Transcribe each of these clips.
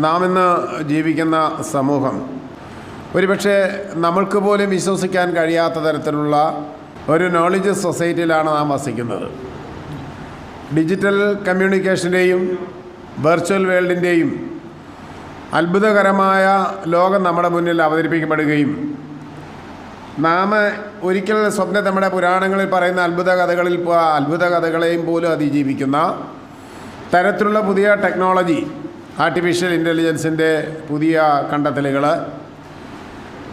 നാം ഇന്ന് ജീവിക്കുന്ന സമൂഹം ഒരുപക്ഷെ നമ്മൾക്ക് പോലും വിശ്വസിക്കാൻ കഴിയാത്ത തരത്തിലുള്ള ഒരു നോളജ് സൊസൈറ്റിയിലാണ് നാം വസിക്കുന്നത്. ഡിജിറ്റൽ കമ്മ്യൂണിക്കേഷൻ്റെയും വെർച്വൽ വേൾഡിൻ്റെയും അത്ഭുതകരമായ ലോകം നമ്മുടെ മുന്നിൽ അവതരിപ്പിക്കപ്പെടുകയും നാം ഒരിക്കൽ സ്വപ്നം നമ്മുടെ പുരാണങ്ങളിൽ പറയുന്ന അത്ഭുത കഥകളെയും പോലും അതിജീവിക്കുന്ന തരത്തിലുള്ള പുതിയ ടെക്നോളജി, ആർട്ടിഫിഷ്യൽ ഇൻ്റലിജൻസിൻ്റെ പുതിയ കണ്ടെത്തലുകൾ,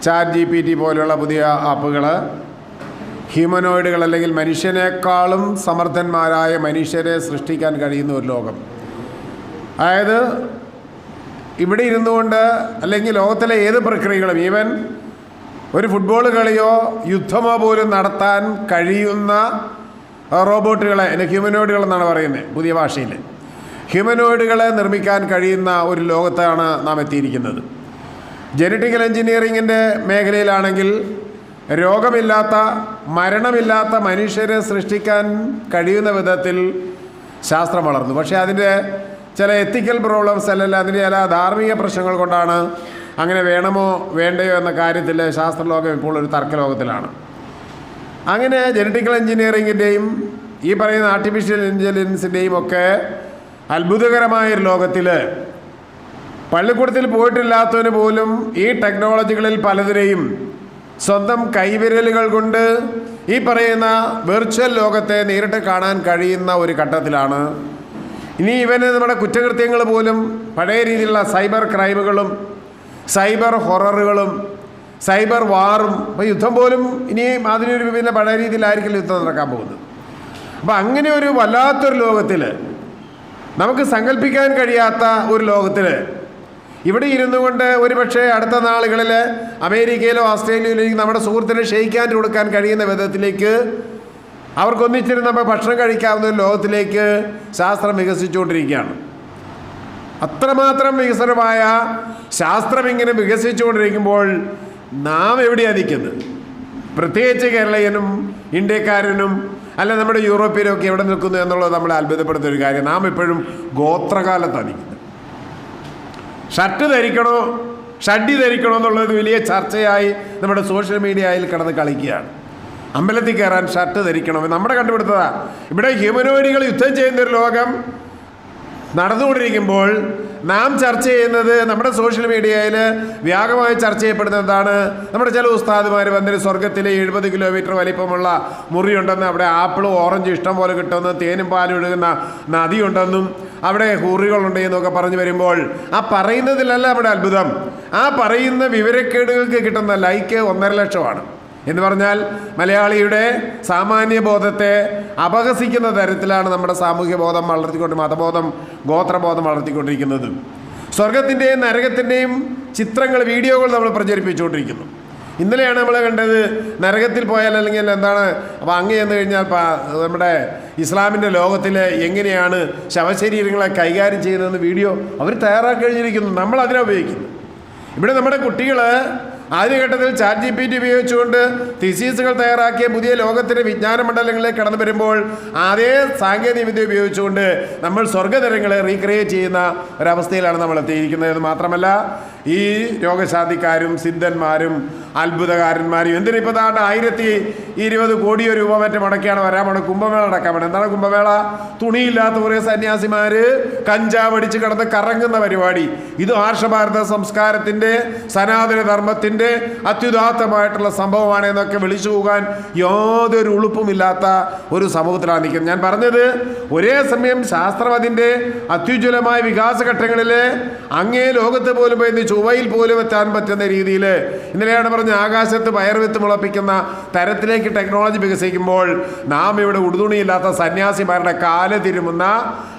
ChatGPT പോലുള്ള പുതിയ ആപ്പുകൾ, ഹ്യൂമനോയിഡുകൾ അല്ലെങ്കിൽ മനുഷ്യനേക്കാളും സമർത്ഥന്മാരായ മനുഷ്യരെ സൃഷ്ടിക്കാൻ കഴിയുന്ന ഒരു ലോകം. അതായത് ഇവിടെ ഇരുന്നുകൊണ്ട് അല്ലെങ്കിൽ ലോകത്തിലെ ഏത് പ്രക്രിയകളും, ഈവൻ ഒരു ഫുട്ബോൾ കളിയോ യുദ്ധമോ പോലും നടത്താൻ കഴിയുന്ന റോബോട്ടുകളെ, ഹ്യൂമനോയിഡുകൾ എന്നാണ് പറയുന്നത് പുതിയ ഭാഷയിൽ, ഹ്യൂമനോയിഡുകളെ നിർമ്മിക്കാൻ കഴിയുന്ന ഒരു ലോകത്താണ് നാം എത്തിയിരിക്കുന്നത്. ജനറ്റിക്കൽ എഞ്ചിനീയറിങ്ങിൻ്റെ മേഖലയിലാണെങ്കിൽ രോഗമില്ലാത്ത, മരണമില്ലാത്ത മനുഷ്യരെ സൃഷ്ടിക്കാൻ കഴിയുന്ന വിധത്തിൽ ശാസ്ത്രം വളർന്നു. പക്ഷേ അതിൻ്റെ ചില എത്തിക്കൽ പ്രോബ്ലംസ് അല്ലെങ്കിൽ അതിൻ്റെ ചില ധാർമ്മിക പ്രശ്നങ്ങൾ കൊണ്ടാണ് അങ്ങനെ വേണമോ വേണ്ടയോ എന്ന കാര്യത്തിൽ ശാസ്ത്രലോകം ഇപ്പോൾ ഒരു തർക്കലോകത്തിലാണ്. അങ്ങനെ ജനറ്റിക്കൽ എഞ്ചിനീയറിങ്ങിൻ്റെയും ഈ പറയുന്ന ആർട്ടിഫിഷ്യൽ ഇൻ്റലിജൻസിൻ്റെയും ഒക്കെ അത്ഭുതകരമായൊരു ലോകത്തിൽ പള്ളിക്കൂടത്തിൽ പോയിട്ടില്ലാത്തവന് പോലും ഈ ടെക്നോളജികളിൽ പലതിനെയും സ്വന്തം കൈവിരലുകൾ കൊണ്ട് ഈ പറയുന്ന വെർച്വൽ ലോകത്തെ നേരിട്ട് കാണാൻ കഴിയുന്ന ഒരു ഘട്ടത്തിലാണ്. ഇനി ഇവന് നമ്മുടെ കുറ്റകൃത്യങ്ങൾ പോലും പഴയ രീതിയിലുള്ള സൈബർ ക്രൈമുകളും സൈബർ ഹൊററുകളും സൈബർ വാറും, ഇപ്പോൾ യുദ്ധം പോലും ഇനി അതിനൊരു പിന്നെ പഴയ രീതിയിലായിരിക്കും യുദ്ധം നടക്കാൻ പോകുന്നത്. അപ്പോൾ അങ്ങനെ ഒരു വല്ലാത്തൊരു ലോകത്തിൽ, നമുക്ക് സങ്കല്പിക്കാൻ കഴിയാത്ത ഒരു ലോകത്തിൽ ഇവിടെ ഇരുന്നു കൊണ്ട് ഒരുപക്ഷെ അടുത്ത നാളുകളിൽ അമേരിക്കയിലോ ഓസ്ട്രേലിയയിലോ നമ്മുടെ സുഹൃത്തിനെ ക്ഷയിക്കാൻ കൊടുക്കാൻ കഴിയുന്ന വിധത്തിലേക്ക് അവർക്കൊന്നിച്ചിരുന്ന് നമ്മൾ ഭക്ഷണം കഴിക്കാവുന്ന ഒരു ലോകത്തിലേക്ക് ശാസ്ത്രം വികസിച്ചുകൊണ്ടിരിക്കുകയാണ്. അത്രമാത്രം വികസനമായ ശാസ്ത്രം ഇങ്ങനെ വികസിച്ചുകൊണ്ടിരിക്കുമ്പോൾ നാം എവിടെയാണ് നിൽക്കുന്നത്? പ്രത്യേകിച്ച് കേരളീയനും ഇന്ത്യക്കാരനും അല്ല നമ്മുടെ യൂറോപ്യനും ഒക്കെ എവിടെ നിൽക്കുന്നു എന്നുള്ളത് നമ്മളെ അത്ഭുതപ്പെടുത്തുന്ന ഒരു കാര്യം. നാം എപ്പോഴും ഗോത്രകാലത്താണ് നിൽക്കുന്നത്. ഷർട്ട് ധരിക്കണോ ഷഡ്ഡി ധരിക്കണോ എന്നുള്ളത് വലിയ ചർച്ചയായി നമ്മുടെ സോഷ്യൽ മീഡിയയിൽ കിടന്ന് കളിക്കുകയാണ്. അമ്പലത്തിൽ കയറാൻ ഷർട്ട് ധരിക്കണം, നമ്മുടെ കണ്ടുപിടുത്തതാണ്. ഇവിടെ ഹ്യൂമനോയിഡുകൾ യുദ്ധം ചെയ്യുന്നൊരു ലോകം നടന്നുകൊണ്ടിരിക്കുമ്പോൾ നാം ചർച്ച ചെയ്യുന്നത്, നമ്മുടെ സോഷ്യൽ മീഡിയയിൽ വ്യാപകമായി ചർച്ച ചെയ്യപ്പെടുന്നത് എന്താണ്? നമ്മുടെ ചില ഉസ്താദുമാർ വന്നിട്ട് സ്വർഗത്തിലെ 70 കിലോമീറ്റർ വലിപ്പമുള്ള മുറിയുണ്ടെന്ന്, അവിടെ ആപ്പിളും ഓറഞ്ചും ഇഷ്ടം പോലെ കിട്ടുമെന്ന്, തേനും പാലും ഒഴുകുന്ന നദിയുണ്ടെന്നും അവിടെ ഹൂറികളുണ്ട് എന്നൊക്കെ പറഞ്ഞു വരുമ്പോൾ ആ പറയുന്നതിലല്ല നമ്മുടെ അത്ഭുതം. ആ പറയുന്ന വിവരക്കേടുകൾക്ക് കിട്ടുന്ന ലൈക്ക് 1.5 ലക്ഷമാണ്. എന്ന് പറഞ്ഞാൽ മലയാളിയുടെ സാമാന്യ ബോധത്തെ അപഹസിക്കുന്ന തരത്തിലാണ് നമ്മുടെ സാമൂഹ്യ ബോധം വളർത്തിക്കൊണ്ട്, മതബോധം, ഗോത്രബോധം വളർത്തിക്കൊണ്ടിരിക്കുന്നത്. സ്വർഗത്തിൻ്റെയും നരകത്തിൻ്റെയും ചിത്രങ്ങൾ, വീഡിയോകൾ നമ്മൾ പ്രചരിപ്പിച്ചുകൊണ്ടിരിക്കുന്നു. ഇന്നലെയാണ് നമ്മൾ കണ്ടത്, നരകത്തിൽ പോയാൽ അല്ലെങ്കിൽ എന്താണ്, അപ്പോൾ അങ്ങ് ചെന്ന് കഴിഞ്ഞാൽ നമ്മുടെ ഇസ്ലാമിൻ്റെ ലോകത്തിൽ എങ്ങനെയാണ് ശവശരീരങ്ങളെ കൈകാര്യം ചെയ്യുന്നതെന്ന് വീഡിയോ അവർ തയ്യാറാക്കി കഴിഞ്ഞിരിക്കുന്നു. നമ്മൾ അതിനെ ഉപയോഗിക്കുന്നു. ഇവിടെ നമ്മുടെ കുട്ടികൾ ആദ്യഘട്ടത്തിൽ ChatGPT ഉപയോഗിച്ചുകൊണ്ട് തീസീസുകൾ തയ്യാറാക്കിയ പുതിയ ലോകത്തിൻ്റെ വിജ്ഞാന മണ്ഡലങ്ങളിലേക്ക് കടന്നു വരുമ്പോൾ അതേ സാങ്കേതികവിദ്യ ഉപയോഗിച്ചുകൊണ്ട് നമ്മൾ സ്വർഗ്ഗതരങ്ങളെ റീക്രിയേറ്റ് ചെയ്യുന്ന ഒരവസ്ഥയിലാണ് നമ്മൾ എത്തിയിരിക്കുന്നത്. മാത്രമല്ല ഈ രോഗശാന്തിക്കാരും സിദ്ധന്മാരും അത്ഭുതകാരന്മാരും എന്തിനിപ്പോൾ താണ്ട് 1020 കോടി രൂപ മറ്റേ മുടക്കിയാണ് വരാൻ പോണത്. കുംഭമേള നടക്കാൻ വേണം. എന്താണ് കുംഭമേള? തുണിയില്ലാത്ത കുറേ സന്യാസിമാർ കഞ്ചാവ് അടിച്ച് കിടന്ന് കറങ്ങുന്ന പരിപാടി. ഇത് ആർഷഭാരത സംസ്കാരത്തിൻ്റെ, സനാതന ധർമ്മത്തിൻ്റെ അത്യുദാത്തമായിട്ടുള്ള സംഭവമാണ് എന്നൊക്കെ വിളിച്ചു പോകാൻ യാതൊരു ഉളുപ്പുമില്ലാത്ത ഒരു സമൂഹത്തിലാണ് നിൽക്കുന്നത്. ഞാൻ പറഞ്ഞത്, ഒരേ സമയം ശാസ്ത്രം അതിൻ്റെ അത്യുജ്വലമായ വികാസഘട്ടങ്ങളിൽ അങ്ങേ ലോകത്ത് പോലും പോയി ചൊവ്വയിൽ പോലും എത്താൻ പറ്റുന്ന രീതിയിൽ, ഇന്നലെയാണ് പറഞ്ഞ ആകാശത്ത് പയർവിത്ത് മുളപ്പിക്കുന്ന തരത്തിലേക്ക് ടെക്നോളജി വികസിക്കുമ്പോൾ നാം ഇവിടെ ഉടുതുണിയില്ലാത്ത സന്യാസിമാരുടെ കാല് തിരുമുന്ന,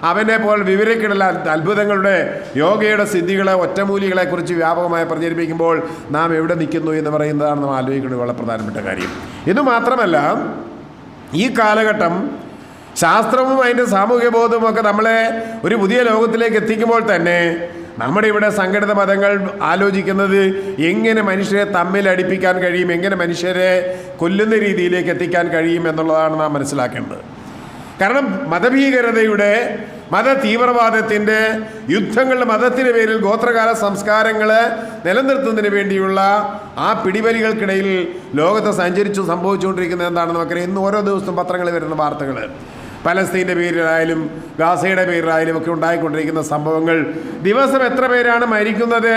അവനെ പോലെ വിവരക്കിടല അത്ഭുതങ്ങളുടെ യോഗയുടെ സിദ്ധികളെ, ഒറ്റമൂലികളെ കുറിച്ച് വ്യാപകമായി പ്രചരിപ്പിക്കുമ്പോൾ നാം എവിടെ നിൽക്കുന്നു എന്ന് പറയുന്നതാണ് നാം ആലോചിക്കുന്നത് വളരെ പ്രധാനപ്പെട്ട കാര്യം. ഇത് മാത്രമല്ല, ഈ കാലഘട്ടം ശാസ്ത്രവും അതിൻ്റെ സാമൂഹ്യ ബോധവും ഒക്കെ നമ്മളെ ഒരു പുതിയ ലോകത്തിലേക്ക് എത്തിക്കുമ്പോൾ തന്നെ നമ്മുടെ ഇവിടെ സംഘടിത മതങ്ങൾ ആലോചിക്കുന്നത് എങ്ങനെ മനുഷ്യരെ തമ്മിൽ അടുപ്പിക്കാൻ കഴിയും, എങ്ങനെ മനുഷ്യരെ കൊല്ലുന്ന രീതിയിലേക്ക് എത്തിക്കാൻ കഴിയും എന്നുള്ളതാണ് നാം മനസ്സിലാക്കേണ്ടത്. കാരണം മതഭീകരതയുടെ മത തീവ്രവാദത്തിൻ്റെ യുദ്ധങ്ങളുടെ മതത്തിൻ്റെ പേരിൽ ഗോത്രകാല സംസ്കാരങ്ങൾ നിലനിർത്തുന്നതിന് വേണ്ടിയുള്ള ആ പിടിവലികൾക്കിടയിൽ ലോകത്ത് സംഭവിച്ചുകൊണ്ടിരിക്കുന്നത് എന്താണെന്ന് നമുക്കറിയാം. ഇന്ന് ഓരോ ദിവസവും പത്രങ്ങളിൽ വരുന്ന വാർത്തകൾ പലസ്തീൻ്റെ പേരിലായാലും ഗാസയുടെ പേരിലായാലും ഒക്കെ ഉണ്ടായിക്കൊണ്ടിരിക്കുന്ന സംഭവങ്ങൾ. ദിവസം എത്ര പേരാണ് മരിക്കുന്നത്?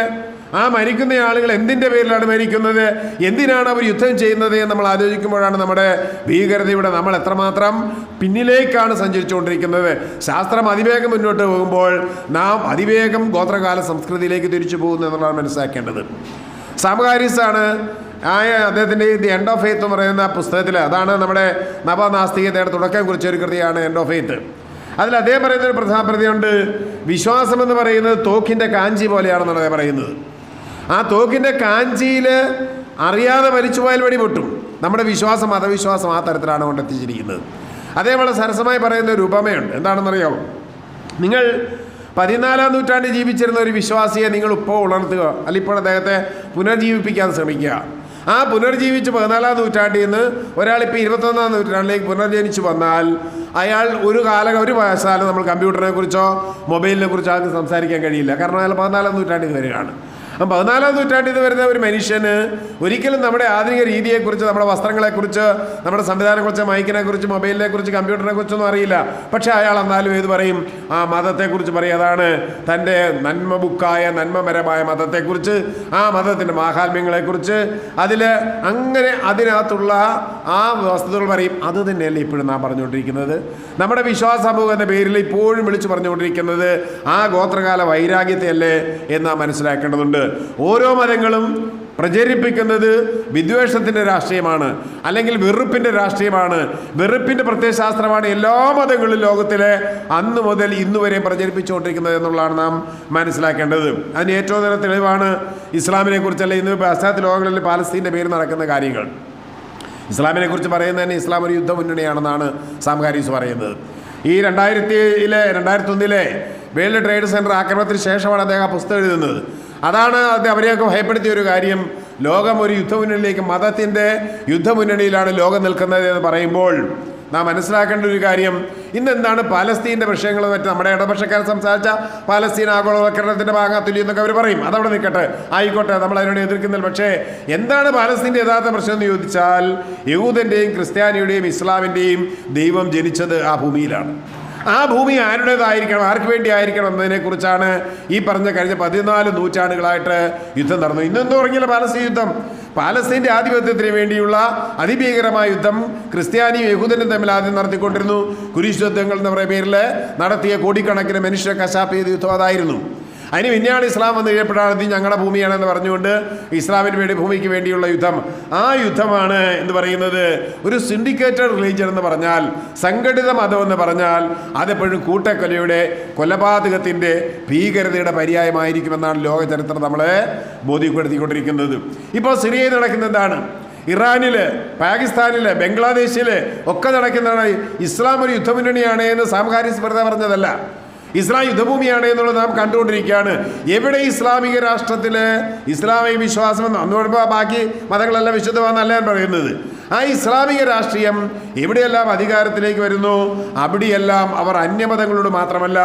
ആ മരിക്കുന്ന ആളുകൾ എന്തിൻ്റെ പേരിലാണ് മരിക്കുന്നത്? എന്തിനാണ് അവർ യുദ്ധം ചെയ്യുന്നത് എന്ന് നമ്മൾ ആലോചിക്കുമ്പോഴാണ് നമ്മുടെ ഭീകരതയുടെ നമ്മൾ എത്രമാത്രം പിന്നിലേക്കാണ് സഞ്ചരിച്ചുകൊണ്ടിരിക്കുന്നത്. ശാസ്ത്രം അതിവേഗം മുന്നോട്ട് പോകുമ്പോൾ നാം അതിവേഗം ഗോത്രകാല സംസ്കൃതിയിലേക്ക് തിരിച്ചു പോകുന്നു എന്നുള്ളതാണ് മനസ്സിലാക്കേണ്ടത്. സാം ഹാരിസാണ് അദ്ദേഹത്തിൻ്റെ ദി എൻഡ് ഓഫ് ഫെയ്ത്ത് എന്ന് പറയുന്ന പുസ്തകത്തിൽ, അതാണ് നമ്മുടെ നവനാസ്തികതയുടെ തുടക്കം കുറിച്ച ഒരു കൃതിയാണ് എൻഡ് ഓഫ് ഫെയ്ത്ത്. അതിൽ അദ്ദേഹം പറയുന്നൊരു പ്രതിയുണ്ട്. വിശ്വാസം എന്ന് പറയുന്നത് തോക്കിൻ്റെ കാഞ്ചി പോലെയാണെന്നാണ് അദ്ദേഹം പറയുന്നത്. ആ തോക്കിൻ്റെ കാഞ്ചിയിൽ അറിയാതെ മരിച്ചുപോയാൽ വഴി പൊട്ടും. നമ്മുടെ വിശ്വാസം മതവിശ്വാസം ആ തരത്തിലാണ് കൊണ്ടെത്തിച്ചിരിക്കുന്നത്. അതേപോലെ സരസമായി പറയുന്ന ഒരു ഉപമയുണ്ട്. എന്താണെന്നറിയാമോ? നിങ്ങൾ 14-ാം നൂറ്റാണ്ടിൽ ജീവിച്ചിരുന്ന ഒരു വിശ്വാസിയെ നിങ്ങൾ ഇപ്പോൾ ഉണർത്തുക, അല്ലെങ്കിൽ ഇപ്പോൾ അദ്ദേഹത്തെ പുനർജീവിപ്പിക്കാൻ ശ്രമിക്കുക. ആ പുനർജീവിച്ച് 14-ാം നൂറ്റാണ്ടിൽ നിന്ന് ഒരാളിപ്പോൾ 21-ാം നൂറ്റാണ്ടിലേക്ക് പുനർജനിച്ചു വന്നാൽ അയാൾ ഒരു വയസ്സാലും നമ്മൾ കമ്പ്യൂട്ടറിനെ കുറിച്ചോ മൊബൈലിനെ കുറിച്ചോ ആൾക്ക് സംസാരിക്കാൻ കഴിയില്ല. കാരണം അയാൾ 14-ാം നൂറ്റാണ്ടിൽ വരികയാണ്. അപ്പം 14-ാം നൂറ്റാണ്ടിൽ വരുന്ന ഒരു മനുഷ്യന് ഒരിക്കലും നമ്മുടെ ആധുനിക രീതിയെക്കുറിച്ച്, നമ്മുടെ വസ്ത്രങ്ങളെക്കുറിച്ച്, നമ്മുടെ സംവിധാനത്തെക്കുറിച്ച്, മൈക്കിനെക്കുറിച്ച്, മൊബൈലിനെക്കുറിച്ച്, കമ്പ്യൂട്ടറിനെക്കുറിച്ചൊന്നും അറിയില്ല. പക്ഷേ അയാൾ എന്നാലും ഏത് പറയും? ആ മതത്തെക്കുറിച്ച് പറയും. അതാണ് തൻ്റെ നന്മപരമായ മതത്തെക്കുറിച്ച്, ആ മതത്തിൻ്റെ മാഹാത്മ്യങ്ങളെക്കുറിച്ച്, അതിനകത്തുള്ള ആ വസ്തുതകൾ പറയും. അത് തന്നെയല്ലേ ഇപ്പോഴും നാം പറഞ്ഞുകൊണ്ടിരിക്കുന്നത്. നമ്മുടെ വിശ്വാസ സമൂഹത്തിൻ്റെ പേരിൽ ഇപ്പോഴും വിളിച്ചു പറഞ്ഞുകൊണ്ടിരിക്കുന്നത് ആ ഗോത്രകാല വൈരാഗ്യത്തെയല്ലേ എന്ന് നാം മനസ്സിലാക്കേണ്ടതുണ്ട്. ഓരോ മതങ്ങളും പ്രചരിപ്പിക്കുന്നത് വിദ്വേഷത്തിൻ്റെ രാഷ്ട്രീയമാണ്, അല്ലെങ്കിൽ വെറുപ്പിൻ്റെ രാഷ്ട്രീയമാണ്. വെറുപ്പിൻ്റെ പ്രത്യയശാസ്ത്രമാണ് എല്ലാ മതങ്ങളിലും ലോകത്തിലെ അന്ന് മുതൽ ഇന്ന് വരെ പ്രചരിപ്പിച്ചുകൊണ്ടിരിക്കുന്നത് എന്നുള്ളതാണ് നാം മനസ്സിലാക്കേണ്ടത്. അതിന് ഏറ്റവും നല്ല തെളിവാണ് ഇസ്ലാമിനെ കുറിച്ചല്ല ഇന്ന് പാശ്ചാത്യ ലോകങ്ങളിൽ പാലസ്തീൻ്റെ പേരിൽ നടക്കുന്ന കാര്യങ്ങൾ. ഇസ്ലാമിനെ കുറിച്ച് പറയുന്നത് തന്നെ ഇസ്ലാം ഒരു യുദ്ധമുന്നണിയാണെന്നാണ് സാം ഹാരിസ് പറയുന്നത്. ഈ 2001 വേൾഡ് ട്രേഡ് സെൻറ്റർ ആക്രമണത്തിന് ശേഷമാണ് അദ്ദേഹം ആ പുസ്തകം എഴുതുന്നത്. അതാണ് അവരെയൊക്കെ ഭയപ്പെടുത്തിയ ഒരു കാര്യം. ലോകം ഒരു യുദ്ധമുന്നണിയിലേക്ക്, മതത്തിൻ്റെ യുദ്ധമുന്നണിയിലാണ് ലോകം നിൽക്കുന്നത് എന്ന് പറയുമ്പോൾ നാം മനസ്സിലാക്കേണ്ട ഒരു കാര്യം, ഇന്നെന്താണ് പാലസ്തീൻ്റെ വിഷയങ്ങൾ മറ്റും നമ്മുടെ ഇടപക്ഷക്കാർ സംസാരിച്ച പാലസ്തീൻ ആഗോളവൽക്കരണത്തിൻ്റെ ഭാഗത്തുല്യം എന്നൊക്കെ അവർ പറയും. അതവിടെ നിൽക്കട്ടെ, ആയിക്കോട്ടെ, നമ്മൾ അതിനോട് എതിർക്കുന്നില്ല. പക്ഷേ എന്താണ് പാലസ്തീൻ്റെ യഥാർത്ഥ പ്രശ്നം എന്ന് ചോദിച്ചാൽ, യഹൂദൻ്റെയും ക്രിസ്ത്യാനിയുടെയും ഇസ്ലാമിൻ്റെയും ദൈവം ജനിച്ചത് ആ ഭൂമിയിലാണ്. ആ ഭൂമി ആരുടേതായിരിക്കണം, ആർക്ക് വേണ്ടി ആയിരിക്കണം എന്നതിനെക്കുറിച്ചാണ് ഈ പറഞ്ഞ കഴിഞ്ഞ 14 നൂറ്റാണ്ടുകളായിട്ട് യുദ്ധം നടന്നു. ഇന്നെന്ത് തുടങ്ങിയില്ല പാലസ്തീൻ യുദ്ധം. പാലസ്തീൻ്റെ ആധിപത്യത്തിന് വേണ്ടിയുള്ള അതിഭീകരമായ യുദ്ധം ക്രിസ്ത്യാനിയും യഹൂദനും തമ്മിൽ ആദ്യം നടത്തിക്കൊണ്ടിരുന്നു. കുരിശ് യുദ്ധങ്ങൾ എന്ന പേരിൽ നടത്തിയ കോടിക്കണക്കിന് മനുഷ്യരെ കശാപ്പ് ചെയ്ത യുദ്ധം അതായിരുന്നു. അതിന് പിന്നെയാണ് ഇസ്ലാം വന്ന് കഴിഞ്ഞപ്പോഴാണ് ഇത് ഞങ്ങളുടെ ഭൂമിയാണെന്ന് പറഞ്ഞുകൊണ്ട് ഇസ്ലാമിന് വേണ്ടി ഭൂമിക്ക് വേണ്ടിയുള്ള യുദ്ധം. ആ യുദ്ധമാണ് എന്ന് പറയുന്നത് ഒരു സിൻഡിക്കേറ്റഡ് റിലീജിയൻ എന്ന് പറഞ്ഞാൽ, സംഘടിത മതം എന്ന് പറഞ്ഞാൽ അതെപ്പോഴും കൂട്ടക്കൊലയുടെ, കൊലപാതകത്തിൻ്റെ, ഭീകരതയുടെ പര്യായമായിരിക്കുമെന്നാണ് ലോക ചരിത്രം നമ്മളെ ബോധ്യപ്പെടുത്തിക്കൊണ്ടിരിക്കുന്നത്. ഇപ്പോൾ സിറിയയിൽ നടക്കുന്ന എന്താണ്? ഇറാനിൽ, പാകിസ്ഥാനിൽ, ബംഗ്ലാദേശിൽ ഒക്കെ നടക്കുന്നതാണ്. ഇസ്ലാം ഒരു യുദ്ധമുന്നണിയാണ് എന്ന് സാം ഹാരിസ് വെറുതെ പറഞ്ഞതല്ല. ഇസ്ലാം യുദ്ധഭൂമിയാണ് എന്നുള്ളത് നാം കണ്ടുകൊണ്ടിരിക്കുകയാണ്. എവിടെ ഇസ്ലാമിക രാഷ്ട്രത്തിൽ ഇസ്ലാമിക വിശ്വാസം അന്ന് പറയുമ്പോൾ ബാക്കി മതങ്ങളെല്ലാം വിശുദ്ധമാണെന്നല്ല ഞാൻ പറയുന്നത്. ആ ഇസ്ലാമിക രാഷ്ട്രീയം എവിടെയെല്ലാം അധികാരത്തിലേക്ക് വരുന്നു അവിടെയെല്ലാം അവർ അന്യമതങ്ങളോട് മാത്രമല്ല,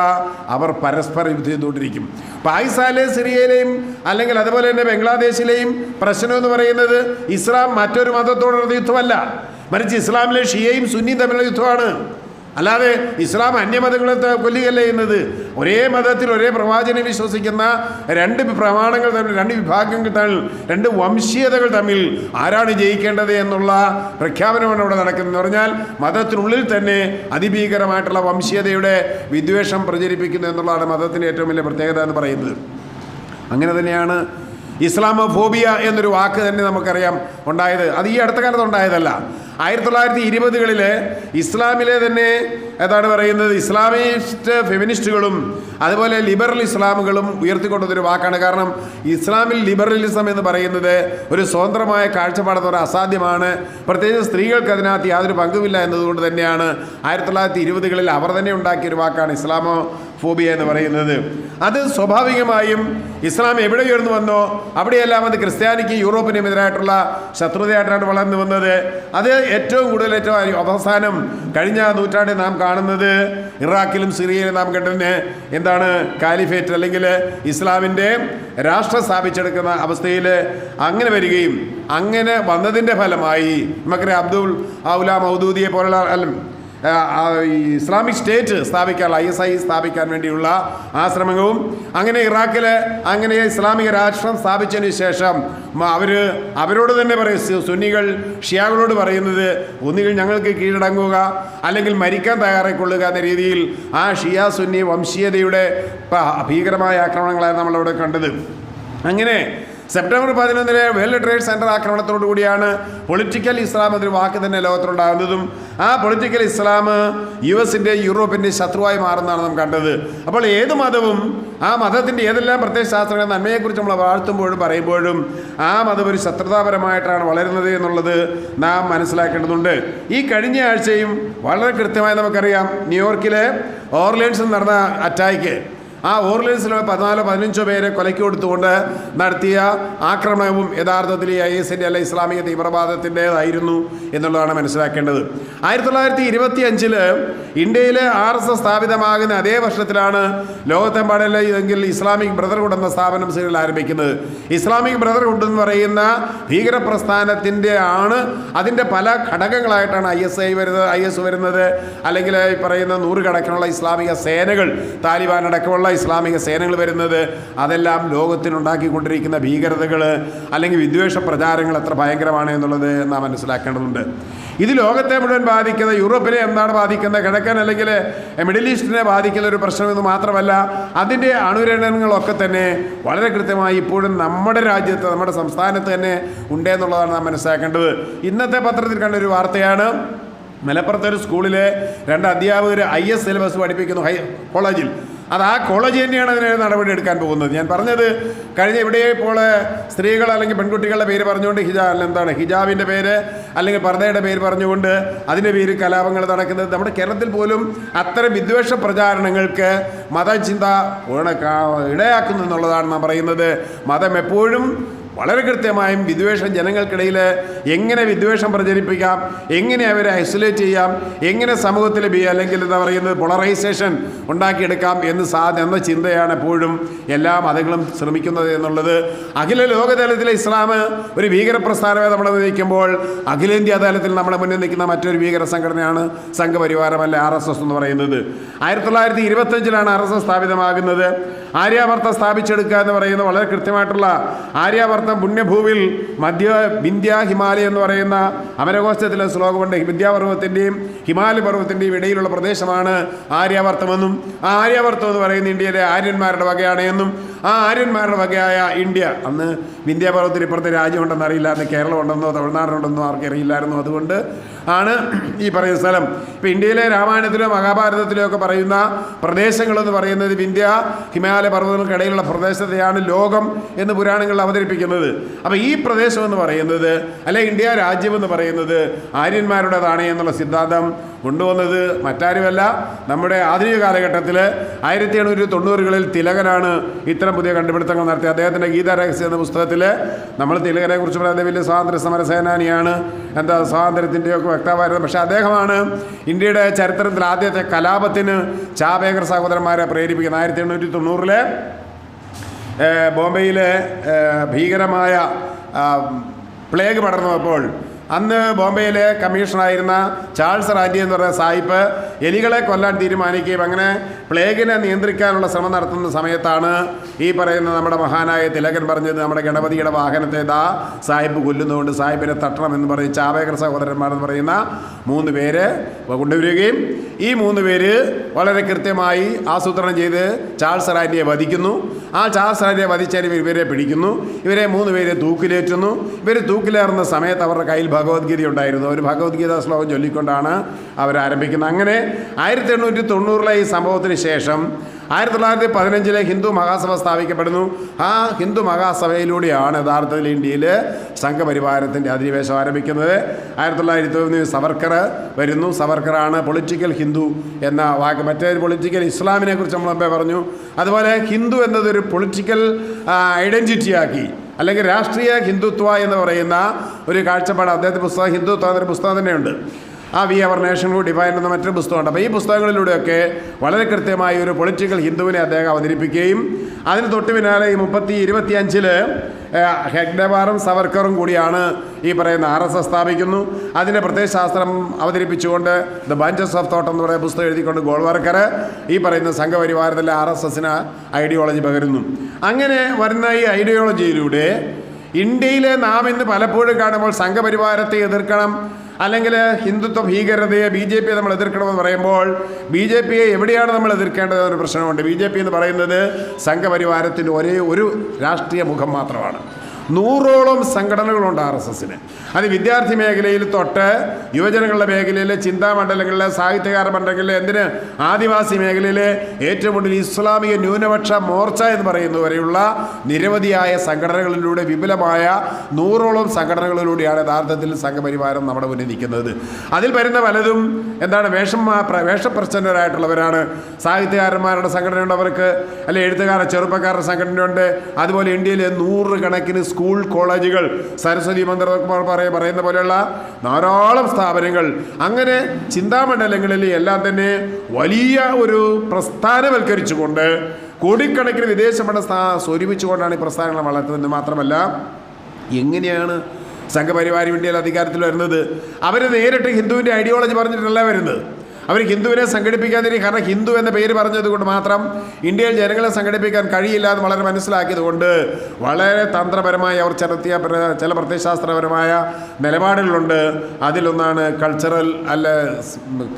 അവർ പരസ്പരം യുദ്ധം ചെയ്തുകൊണ്ടിരിക്കും. പാകിസ്ഥാനിലെയും സിറിയയിലെയും അല്ലെങ്കിൽ അതുപോലെ തന്നെ ബംഗ്ലാദേശിലെയും പ്രശ്നം എന്ന് പറയുന്നത് ഇസ്ലാം മറ്റൊരു മതത്തോടുള്ള യുദ്ധമല്ല, മറിച്ച് ഇസ്ലാമിലെ ഷിയയും സുന്നിയും തമ്മിലുള്ള യുദ്ധമാണ്. അല്ലാതെ ഇസ്ലാം അന്യമതങ്ങളെ കൊല്ലുകയല്ല ചെയ്യുന്നത്. ഒരേ മതത്തിൽ ഒരേ പ്രവാചകനെ വിശ്വസിക്കുന്ന രണ്ട് പ്രമാണങ്ങൾ തമ്മിൽ, രണ്ട് വിഭാഗങ്ങൾ തമ്മിൽ, രണ്ട് വംശീയതകൾ തമ്മിൽ ആരാണ് ജയിക്കേണ്ടത് എന്നുള്ള പ്രഖ്യാപനമാണ് ഇവിടെ നടക്കുന്നതെന്ന് പറഞ്ഞാൽ, മതത്തിനുള്ളിൽ തന്നെ അതിഭീകരമായിട്ടുള്ള വംശീയതയുടെ വിദ്വേഷം പ്രചരിപ്പിക്കുന്നു എന്നുള്ളതാണ് മതത്തിൻ്റെ ഏറ്റവും വലിയ പ്രത്യേകത എന്ന് പറയുന്നത്. അങ്ങനെ തന്നെയാണ് ഇസ്ലാമോഫോബിയ എന്നൊരു വാക്ക് തന്നെ നമുക്കറിയാം ഉണ്ടായത്. അത് ഈ അടുത്ത കാലത്ത് ഉണ്ടായതല്ല. 1920കളിൽ ഇസ്ലാമിലെ തന്നെ എന്താണ് പറയുന്നത്, ഇസ്ലാമിസ്റ്റ് ഫെമിനിസ്റ്റുകളും അതുപോലെ ലിബറൽ ഇസ്ലാമുകളും ഉയർത്തിക്കൊണ്ടതൊരു വാക്കാണ്. കാരണം ഇസ്ലാമിൽ ലിബറലിസം എന്ന് പറയുന്നത് ഒരു സ്വതന്ത്രമായ കാഴ്ചപ്പാടെന്ന് അസാധ്യമാണ്. പ്രത്യേകിച്ച് സ്ത്രീകൾക്ക് അതിനകത്ത് യാതൊരു പങ്കുമില്ല എന്നതുകൊണ്ട് തന്നെയാണ് 1920കളിൽ അവർ തന്നെ ഉണ്ടാക്കിയൊരു വാക്കാണ് ഇസ്ലാമോ ഫോബിയ എന്ന് പറയുന്നത്. അത് സ്വാഭാവികമായും ഇസ്ലാം എവിടെ ഉയർന്നു വന്നോ അവിടെയെല്ലാം അത് ക്രിസ്ത്യാനിക്ക് യൂറോപ്പിനും എതിരായിട്ടുള്ള ശത്രുതയായിട്ടാണ് വളർന്നു വന്നത്. അത് ഏറ്റവും അവസാനം കഴിഞ്ഞ നൂറ്റാണ്ടിൽ നാം കാണുന്നത് ഇറാഖിലും സിറിയയിലും നാം കണ്ടതിന് എന്താണ് കാലിഫേറ്റ് അല്ലെങ്കിൽ ഇസ്ലാമിൻ്റെ രാഷ്ട്രം സ്ഥാപിച്ചെടുക്കുന്ന അവസ്ഥയിൽ അങ്ങനെ വരികയും അങ്ങനെ വന്നതിൻ്റെ ഫലമായി നമുക്കറിയാം അബ്ദുൽ ഔല മൗദൂദിയെ പോലുള്ള ഇസ്ലാമിക് സ്റ്റേറ്റ് സ്ഥാപിക്കാനുള്ള ISI സ്ഥാപിക്കാൻ വേണ്ടിയുള്ള ആ ശ്രമവും അങ്ങനെ ഇറാഖിൽ അങ്ങനെ ഇസ്ലാമിക രാഷ്ട്രം സ്ഥാപിച്ചതിന് ശേഷം അവരോട് തന്നെ പറയും, സുന്നികൾ ഷിയാകളോട് പറയുന്നത് ഒന്നുകിൽ ഞങ്ങൾക്ക് കീഴടങ്ങുക അല്ലെങ്കിൽ മരിക്കാൻ തയ്യാറായിക്കൊള്ളുക എന്ന രീതിയിൽ ആ ഷിയ സുന്നി വംശീയതയുടെ ഭീകരമായ ആക്രമണങ്ങളാണ് നമ്മളവിടെ കണ്ടത്. അങ്ങനെ സെപ്റ്റംബർ 11 വേൾഡ് ട്രേഡ് സെൻറ്റർ ആക്രമണത്തോടു കൂടിയാണ് പൊളിറ്റിക്കൽ ഇസ്ലാം എന്നൊരു വാക്ക് തന്നെ ലോകത്തിലുണ്ടാകുന്നതും ആ പൊളിറ്റിക്കൽ ഇസ്ലാം US-ൻ്റെ യൂറോപ്പിൻ്റെ ശത്രുവായി മാറുന്നതാണ് നാം കണ്ടത്. അപ്പോൾ ഏത് മതവും ആ മതത്തിൻ്റെ ഏതെല്ലാം പ്രത്യയശാസ്ത്രങ്ങളുടെ നന്മയെക്കുറിച്ച് നമ്മൾ വാഴ്ത്തുമ്പോഴും പറയുമ്പോഴും ആ മതം ഒരു ശത്രുതാപരമായിട്ടാണ് വളരുന്നത് എന്നുള്ളത് നാം മനസ്സിലാക്കേണ്ടതുണ്ട്. ഈ കഴിഞ്ഞ ആഴ്ചയും വളരെ കൃത്യമായി നമുക്കറിയാം ന്യൂയോർക്കിലെ ഓർലിയൻസിൽ നടന്ന അറ്റാക്ക്, ആ ഓർലിയൻസിൽ 14-15 പേരെ കൊലയ്ക്ക് കൊടുത്തുകൊണ്ട് നടത്തിയ ആക്രമണവും യഥാർത്ഥത്തിൽ IS-ൻ്റെ അല്ല ഇസ്ലാമിക തീവ്രവാദത്തിൻ്റേതായിരുന്നു എന്നുള്ളതാണ് മനസ്സിലാക്കേണ്ടത്. 1925 ഇന്ത്യയിൽ RSS സ്ഥാപിതമാകുന്ന അതേ വർഷത്തിലാണ് ലോകത്തെമ്പാടല്ല എങ്കിൽ ഇസ്ലാമിക് ബ്രദർഹുഡ് എന്ന സ്ഥാപനം സിറിയയിൽ ആരംഭിക്കുന്നത്. ഇസ്ലാമിക് ബ്രദർഹുഡ് എന്ന് പറയുന്ന ഭീകരപ്രസ്ഥാനത്തിൻ്റെ അതിൻ്റെ പല ഘടകങ്ങളായിട്ടാണ് IS വരുന്നത്. അല്ലെങ്കിൽ ഈ പറയുന്ന 100 കണക്കിനുള്ള ഇസ്ലാമിക സേനകൾ, താലിബാൻ അടക്കമുള്ള ഇസ്ലാമിക സേനകൾ വരുന്നത്. അതെല്ലാം ലോകത്തിനുണ്ടാക്കിക്കൊണ്ടിരിക്കുന്ന ഭീകരതകൾ അല്ലെങ്കിൽ വിദ്വേഷ പ്രചാരങ്ങൾ എത്ര ഭയങ്കരമാണ് എന്നുള്ളത് നാം മനസ്സിലാക്കേണ്ടതുണ്ട്. ഇത് ലോകത്തെ മുഴുവൻ ബാധിക്കുന്ന, യൂറോപ്പിനെ എന്താണ് ബാധിക്കുന്നത്, കിഴക്കൻ അല്ലെങ്കിൽ മിഡിൽ ഈസ്റ്റിനെ ബാധിക്കുന്ന ഒരു പ്രശ്നമെന്ന് മാത്രമല്ല അതിൻ്റെ അണുരണങ്ങളൊക്കെ തന്നെ വളരെ കൃത്യമായി ഇപ്പോഴും നമ്മുടെ രാജ്യത്ത്, നമ്മുടെ സംസ്ഥാനത്ത് തന്നെ ഉണ്ടെന്നുള്ളതാണ് നാം മനസ്സിലാക്കേണ്ടത്. ഇന്നത്തെ പത്രത്തിൽ കണ്ടൊരു വാർത്തയാണ്, മലപ്പുറത്തെ ഒരു സ്കൂളിലെ 2 അധ്യാപകർ IS സിലബസ് പഠിപ്പിക്കുന്നു കോളേജിൽ. അത് ആ കോളേജ് തന്നെയാണ് അതിന് നടപടി എടുക്കാൻ പോകുന്നത്. ഞാൻ പറഞ്ഞത് കഴിഞ്ഞ ഇവിടെ ഇപ്പോൾ സ്ത്രീകൾ അല്ലെങ്കിൽ പെൺകുട്ടികളുടെ പേര് പറഞ്ഞുകൊണ്ട് ഹിജാബിൻ്റെ പേര് അല്ലെങ്കിൽ പർദ്ദയുടെ പേര് പറഞ്ഞുകൊണ്ട് അതിൻ്റെ പേരിൽ കലാപങ്ങൾ നടക്കുന്നത്. നമ്മുടെ കേരളത്തിൽ പോലും അത്തരം വിദ്വേഷ പ്രചാരണങ്ങൾക്ക് മതചിന്ത ഇടയാക്കുന്നു എന്നുള്ളതാണ് നാം പറയുന്നത്. മതം എപ്പോഴും വളരെ കൃത്യമായും വിദ്വേഷം ജനങ്ങൾക്കിടയിൽ എങ്ങനെ വിദ്വേഷം പ്രചരിപ്പിക്കാം, എങ്ങനെ അവരെ ഐസൊലേറ്റ് ചെയ്യാം, എങ്ങനെ സമൂഹത്തിൽ അല്ലെങ്കിൽ എന്താ പറയുന്നത് പോളറൈസേഷൻ ഉണ്ടാക്കിയെടുക്കാം എന്ന ചിന്തയാണ് എപ്പോഴും എല്ലാ മതങ്ങളും ശ്രമിക്കുന്നത് എന്നുള്ളത്. അഖില ലോകതലത്തിലെ ഇസ്ലാം ഒരു ഭീകരപ്രസ്ഥാനമായി നമ്മൾ നയിക്കുമ്പോൾ അഖിലേന്ത്യാ തലത്തിൽ നമ്മുടെ മുന്നിൽ നിൽക്കുന്ന മറ്റൊരു ഭീകര സംഘടനയാണ് സംഘപരിവാരമല്ല RSS എന്ന് പറയുന്നത്. 1925 RSS സ്ഥാപിതമാകുന്നത്. ആര്യാവർത്തം സ്ഥാപിച്ചെടുക്കുക എന്ന് പറയുന്ന വളരെ കൃത്യമായിട്ടുള്ള ആര്യാവർത്തം പുണ്യഭൂവിൽ വിന്ധ്യ ഹിമാലയ എന്ന് പറയുന്ന അമരകോശത്തിലെ ശ്ലോകമുണ്ട്. വിന്ധ്യാപർവ്വത്തിൻ്റെയും ഹിമാലയ പർവ്വത്തിൻ്റെയും ഇടയിലുള്ള പ്രദേശമാണ് ആര്യാവർത്തമെന്നും ആ ആര്യാവർത്തം എന്ന് പറയുന്ന ഇന്ത്യയിലെ ആര്യന്മാരുടെ വകയാണ് എന്നും ആ ആര്യന്മാരുടെ വകയായ ഇന്ത്യ അന്ന് വിന്ധ്യാപർവ്വത്തിന് ഇപ്പുറത്തെ രാജ്യമുണ്ടെന്ന് അറിയില്ല, അന്ന് കേരളം ഉണ്ടെന്നോ തമിഴ്നാടുണ്ടെന്നോ ആർക്കറിയില്ലായിരുന്നു. അതുകൊണ്ട് ആണ് ഈ പറയുന്ന സ്ഥലം. ഇപ്പോൾ ഇന്ത്യയിലെ രാമായണത്തിലോ മഹാഭാരതത്തിലോ ഒക്കെ പറയുന്ന പ്രദേശങ്ങളെന്ന് പറയുന്നത് വിന്ധ്യ ഹിമാലയ പർവ്വതങ്ങൾക്കിടയിലുള്ള പ്രദേശത്തെയാണ് ലോകം എന്ന് പുരാണങ്ങളിൽ അവതരിപ്പിക്കുന്നത്. അപ്പോൾ ഈ പ്രദേശം എന്ന് പറയുന്നത് അല്ലെ ഇന്ത്യ രാജ്യമെന്ന് പറയുന്നത് ആര്യന്മാരുടേതാണ് എന്നുള്ള സിദ്ധാന്തം കൊണ്ടുവന്നത് മറ്റാരുമല്ല, നമ്മുടെ ആധുനിക കാലഘട്ടത്തിൽ 1890-കളിൽ തിലകനാണ് ഇത്തരം പുതിയ കണ്ടുപിടുത്തങ്ങൾ നടത്തി. അദ്ദേഹത്തിൻ്റെ ഗീതാരഹസ്യം എന്ന പുസ്തകത്തിൽ നമ്മൾ തിലകനെ കുറിച്ച് പറയുന്നത് വലിയ സ്വാതന്ത്ര്യ സമര സേനാനിയാണ്, സ്വാതന്ത്ര്യത്തിൻ്റെയൊക്കെ വ്യക്തമായിരുന്നു. പക്ഷേ അദ്ദേഹമാണ് ഇന്ത്യയുടെ ചരിത്രത്തിൽ ആദ്യത്തെ കലാപത്തിന് ചാവേകർ സഹോദരന്മാരെ പ്രേരിപ്പിക്കുന്നത്. 1890 ബോംബെയിലെ ഭീകരമായ പ്ലേഗ് പടർന്നപ്പോൾ അന്ന് ബോംബെയിലെ കമ്മീഷണറായിരുന്ന ചാൾസ് റാൻഡി എന്ന് പറയുന്ന സാഹിബ് എലികളെ കൊല്ലാൻ തീരുമാനിക്കുകയും അങ്ങനെ പ്ലേഗിനെ നിയന്ത്രിക്കാനുള്ള ശ്രമം നടത്തുന്ന സമയത്താണ് ഈ പറയുന്ന നമ്മുടെ മഹാനായ തിലകൻ പറഞ്ഞത് നമ്മുടെ ഗണപതിയുടെ വാഹനത്തെ സാഹിബ് കൊല്ലുന്നതുകൊണ്ട് സാഹിബിനെ തട്ടണമെന്ന് പറയും. ചാവേകർ സഹോദരന്മാരെന്ന് പറയുന്ന 3 പേര് കൊണ്ടുവരികയും ഈ 3 പേര് വളരെ കൃത്യമായി ആസൂത്രണം ചെയ്ത് ചാൾസ് റാൻഡിയെ വധിക്കുന്നു. ആ ചാൾസ് റാൻഡിയെ വധിച്ചതിന് ഇവരെ പിടിക്കുന്നു. ഇവരെ 3 പേരെ തൂക്കിലേറ്റുന്നു. ഇവർ തൂക്കിലേറുന്ന സമയത്ത് അവരുടെ കയ്യിൽ ഭഗവത്ഗീത ഉണ്ടായിരുന്നു. ഒരു ഭഗവത്ഗീത ശ്ലോകം ചൊല്ലിക്കൊണ്ടാണ് അവരാരംഭിക്കുന്നത്. അങ്ങനെ 1890 ഈ സംഭവത്തിന് ശേഷം 1915 ഹിന്ദു മഹാസഭ സ്ഥാപിക്കപ്പെടുന്നു. ആ ഹിന്ദു മഹാസഭയിലൂടെയാണ് യഥാർത്ഥത്തിൽ ഇന്ത്യയിൽ സംഘപരിവാരത്തിൻ്റെ അധിനിവേശം ആരംഭിക്കുന്നത്. 1901 സവർക്കർ വരുന്നു. സവർക്കറാണ് പൊളിറ്റിക്കൽ ഹിന്ദു എന്ന വാക്ക്. മറ്റേ പൊളിറ്റിക്കൽ ഇസ്ലാമിനെ കുറിച്ച് നമ്മൾ മുമ്പേ പറഞ്ഞു. അതുപോലെ ഹിന്ദു എന്നതൊരു പൊളിറ്റിക്കൽ ഐഡൻറ്റിറ്റിയാക്കി, അല്ലെങ്കിൽ രാഷ്ട്രീയ ഹിന്ദുത്വ എന്ന് പറയുന്ന ഒരു കാഴ്ചപ്പാട് അദ്ദേഹത്തിൻ്റെ പുസ്തകം ഹിന്ദുത്വ എന്നൊരു പുസ്തകം തന്നെയുണ്ട്. ആ we or our nationhood define എന്ന മറ്റൊരു പുസ്തകമുണ്ട്. അപ്പോൾ ഈ പുസ്തകങ്ങളിലൂടെയൊക്കെ വളരെ കൃത്യമായി ഒരു പൊളിറ്റിക്കൽ ഹിന്ദുവിനെ അദ്ദേഹം അവതരിപ്പിക്കുകയും അതിന് തൊട്ട് പിന്നാലെ ഈ 25 ഹെഗ്ഡെവാറും സവർക്കറും കൂടിയാണ് ഈ പറയുന്ന RSS സ്ഥാപിക്കുന്നു. അതിൻ്റെ പ്രത്യയശാസ്ത്രം അവതരിപ്പിച്ചുകൊണ്ട് ദ ബഞ്ചസ് ഓഫ് തോട്ട് എന്ന് പറയുന്ന പുസ്തകം എഴുതിക്കൊണ്ട് ഗോൾവാർക്കർ ഈ പറയുന്ന സംഘപരിവാരത്തിലെ RSSന് ഐഡിയോളജി പകരുന്നു. അങ്ങനെ വരുന്ന ഈ ഐഡിയോളജിയിലൂടെ ഇന്ത്യയിലെ നാം ഇന്ന് പലപ്പോഴും കാണുമ്പോൾ സംഘപരിവാരത്തെ എതിർക്കണം, അല്ലെങ്കിൽ ഹിന്ദുത്വ ഭീകരതയെ BJP നമ്മൾ എതിർക്കണമെന്ന് പറയുമ്പോൾ BJPയെ എവിടെയാണ് നമ്മൾ എതിർക്കേണ്ടത് എന്നൊരു പ്രശ്നമുണ്ട്. BJP എന്ന് പറയുന്നത് സംഘപരിവാരത്തിൻ്റെ ഒരേ ഒരു രാഷ്ട്രീയ മുഖം മാത്രമാണ്. 100ഓളം സംഘടനകളുണ്ട് RSSന്. അത് വിദ്യാർത്ഥി മേഖലയിൽ തൊട്ട് യുവജനങ്ങളുടെ മേഖലയിൽ, ചിന്താമണ്ഡലങ്ങളിലെ, സാഹിത്യകാര മണ്ഡലങ്ങളിലെ, എന്തിന് ആദിവാസി മേഖലയിലെ, ഏറ്റവും കൂടുതൽ ഇസ്ലാമിക ന്യൂനപക്ഷ മോർച്ച എന്ന് പറയുന്നവരെയുള്ള നിരവധിയായ സംഘടനകളിലൂടെ, വിപുലമായ 100ഓളം സംഘടനകളിലൂടെയാണ് യഥാർത്ഥത്തിൽ സംഘപരിവാരം നമ്മുടെ മുന്നിൽ നിൽക്കുന്നത്. അതിൽ വരുന്ന പലതും എന്താണ് വേഷപ്രച്ഛന്നരായിട്ടുള്ളവരാണ്. സാഹിത്യകാരന്മാരുടെ സംഘടനയുണ്ട് അവർക്ക്, അല്ലെ എഴുത്തുകാരുടെ ചെറുപ്പക്കാരുടെ സംഘടനയുണ്ട്. അതുപോലെ ഇന്ത്യയിലെ 100 കണക്കിന് സ്കൂൾ, കോളേജുകൾ, സരസ്വതി മന്ദിർ പറയുന്ന പോലെയുള്ള ധാരാളം സ്ഥാപനങ്ങൾ, അങ്ങനെ ചിന്താമണ്ഡലങ്ങളിൽ എല്ലാം തന്നെ വലിയ ഒരു പ്രസ്ഥാനവൽക്കരിച്ചുകൊണ്ട് കോടിക്കണക്കിന് വിദേശ പണം സ്വരൂപിച്ചുകൊണ്ടാണ് ഈ പ്രസ്ഥാനങ്ങൾ വളർത്തുന്നത്. മാത്രമല്ല, എങ്ങനെയാണ് സംഘപരിവാരം ഇന്ത്യയിൽ അധികാരത്തിൽ വരുന്നത്? അവർ നേരിട്ട് ഹിന്ദുവിൻ്റെ ഐഡിയോളജി പറഞ്ഞിട്ടല്ല വരുന്നത്. അവർ ഹിന്ദുവിനെ സംഘടിപ്പിക്കാതിരിക്കും. കാരണം ഹിന്ദു എന്ന പേര് പറഞ്ഞതുകൊണ്ട് മാത്രം ഇന്ത്യയിൽ ജനങ്ങളെ സംഘടിപ്പിക്കാൻ കഴിയില്ല എന്ന് വളരെ മനസ്സിലാക്കിയതുകൊണ്ട് വളരെ തന്ത്രപരമായി അവർ ചെലുത്തിയ ചില പ്രത്യയശാസ്ത്രപരമായ നിലപാടുകളുണ്ട്. അതിലൊന്നാണ്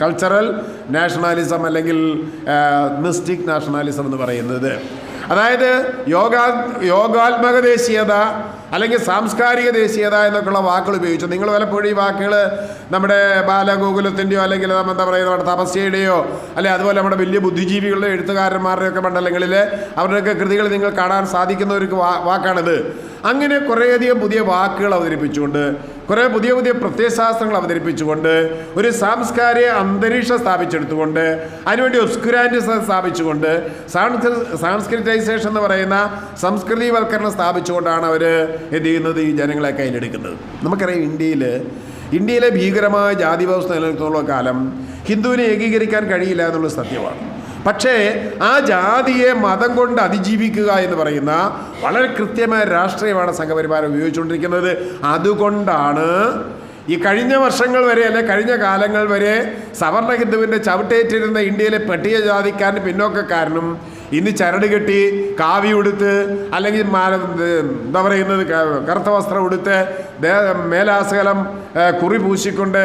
കൾച്ചറൽ നാഷണാലിസം, അല്ലെങ്കിൽ മിസ്റ്റിക് നാഷണാലിസം എന്ന് പറയുന്നത്. അതായത് യോഗാത്മക ദേശീയത അല്ലെങ്കിൽ സാംസ്കാരിക ദേശീയത എന്നൊക്കെയുള്ള വാക്കുകൾ ഉപയോഗിച്ചു. നിങ്ങൾ പലപ്പോഴും ഈ വാക്കുകൾ നമ്മുടെ ബാലഗോകുലത്തിൻ്റെയോ അല്ലെങ്കിൽ എന്താ പറയുക നമ്മുടെ തപസ്യയുടെയോ അല്ലെ അതുപോലെ നമ്മുടെ വലിയ ബുദ്ധിജീവികളുടെ എഴുത്തുകാരന്മാരുടെയൊക്കെ മണ്ഡലങ്ങളിൽ അവരുടെയൊക്കെ കൃതികൾ നിങ്ങൾ കാണാൻ സാധിക്കുന്ന ഒരു വാക്കാണിത്. അങ്ങനെ കുറേയധികം പുതിയ വാക്കുകൾ അവതരിപ്പിച്ചുകൊണ്ട്, കുറേ പുതിയ പുതിയ പ്രത്യയശാസ്ത്രങ്ങൾ അവതരിപ്പിച്ചുകൊണ്ട്, ഒരു സാംസ്കാരിക അന്തരീക്ഷം സ്ഥാപിച്ചെടുത്തുകൊണ്ട്, അതിനുവേണ്ടി ഒബ്സ്കുരാൻറ്റിസം സ്ഥാപിച്ചുകൊണ്ട്, സാംസ്കൃതൈസേഷൻ എന്ന് പറയുന്ന സംസ്കൃതിവൽക്കരണം സ്ഥാപിച്ചുകൊണ്ടാണ് അവർ എന്ത് ചെയ്യുന്നത്, ഈ ജനങ്ങളെ കയ്യിലെടുക്കുന്നത്. നമുക്കറിയാം ഇന്ത്യയിലെ ഭീകരമായ ജാതി വ്യവസ്ഥ നിലനിൽക്കുന്ന കാലം ഹിന്ദുവിനെ ഏകീകരിക്കാൻ കഴിയില്ല എന്നുള്ളത് സത്യമാണ്. പക്ഷേ ആ ജാതിയെ മതം കൊണ്ട് അതിജീവിക്കുക എന്ന് പറയുന്ന വളരെ കൃത്യമായ രാഷ്ട്രീയമാണ് സംഘപരിവാരം ഉപയോഗിച്ചുകൊണ്ടിരിക്കുന്നത്. അതുകൊണ്ടാണ് ഈ കഴിഞ്ഞ വർഷങ്ങൾ വരെ, അല്ലെ കഴിഞ്ഞ കാലങ്ങൾ വരെ സവർണ ഹിന്ദുവിൻ്റെ ചവിട്ടേറ്റിരുന്ന ഇന്ത്യയിലെ പട്ടികജാതിക്കാരനും പിന്നോക്കക്കാരനും ഇന്ന് ചരട് കെട്ടി, കാവി ഉടുത്ത്, അല്ലെങ്കിൽ എന്താ പറയുന്നത് കറുത്ത വസ്ത്രം ഉടുത്ത്, മേലാസകലം കുറി പൂശിക്കൊണ്ട്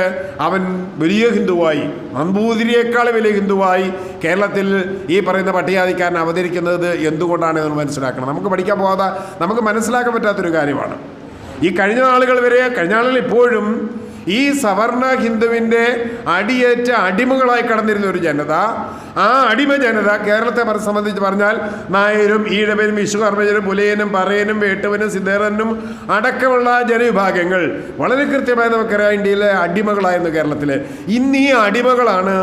അവൻ വലിയ ഹിന്ദുവായി, നമ്പൂതിരിയേക്കാൾ വലിയ ഹിന്ദുവായി കേരളത്തിൽ ഈ പറയുന്ന പട്ടികജാതിക്കാരൻ അവതരിക്കുന്നത് എന്തുകൊണ്ടാണ് എന്ന് മനസ്സിലാക്കണം. നമുക്ക് പഠിക്കാൻ പോകാതെ നമുക്ക് മനസ്സിലാക്കാൻ പറ്റാത്തൊരു കാര്യമാണ്. ഈ കഴിഞ്ഞ നാളുകൾ ഇപ്പോഴും ഈ സവർണ ഹിന്ദുവിൻ്റെ അടിയേറ്റ അടിമകളായി കടന്നിരുന്ന ഒരു ജനത, ആ അടിമ ജനത കേരളത്തെ സംബന്ധിച്ച് പറഞ്ഞാൽ നായരും, ഈഴവനും, വിശ്വകർമ്മജനും, പുലയനും, പറയനും, വേട്ടുവനും, സിദ്ധേറനും അടക്കമുള്ള ജനവിഭാഗങ്ങൾ വളരെ കൃത്യമായി നമുക്കറിയാം ഇന്ത്യയിലെ അടിമകളായിരുന്നു കേരളത്തിൽ. ഇന്ന് ഈ അടിമകളാണ്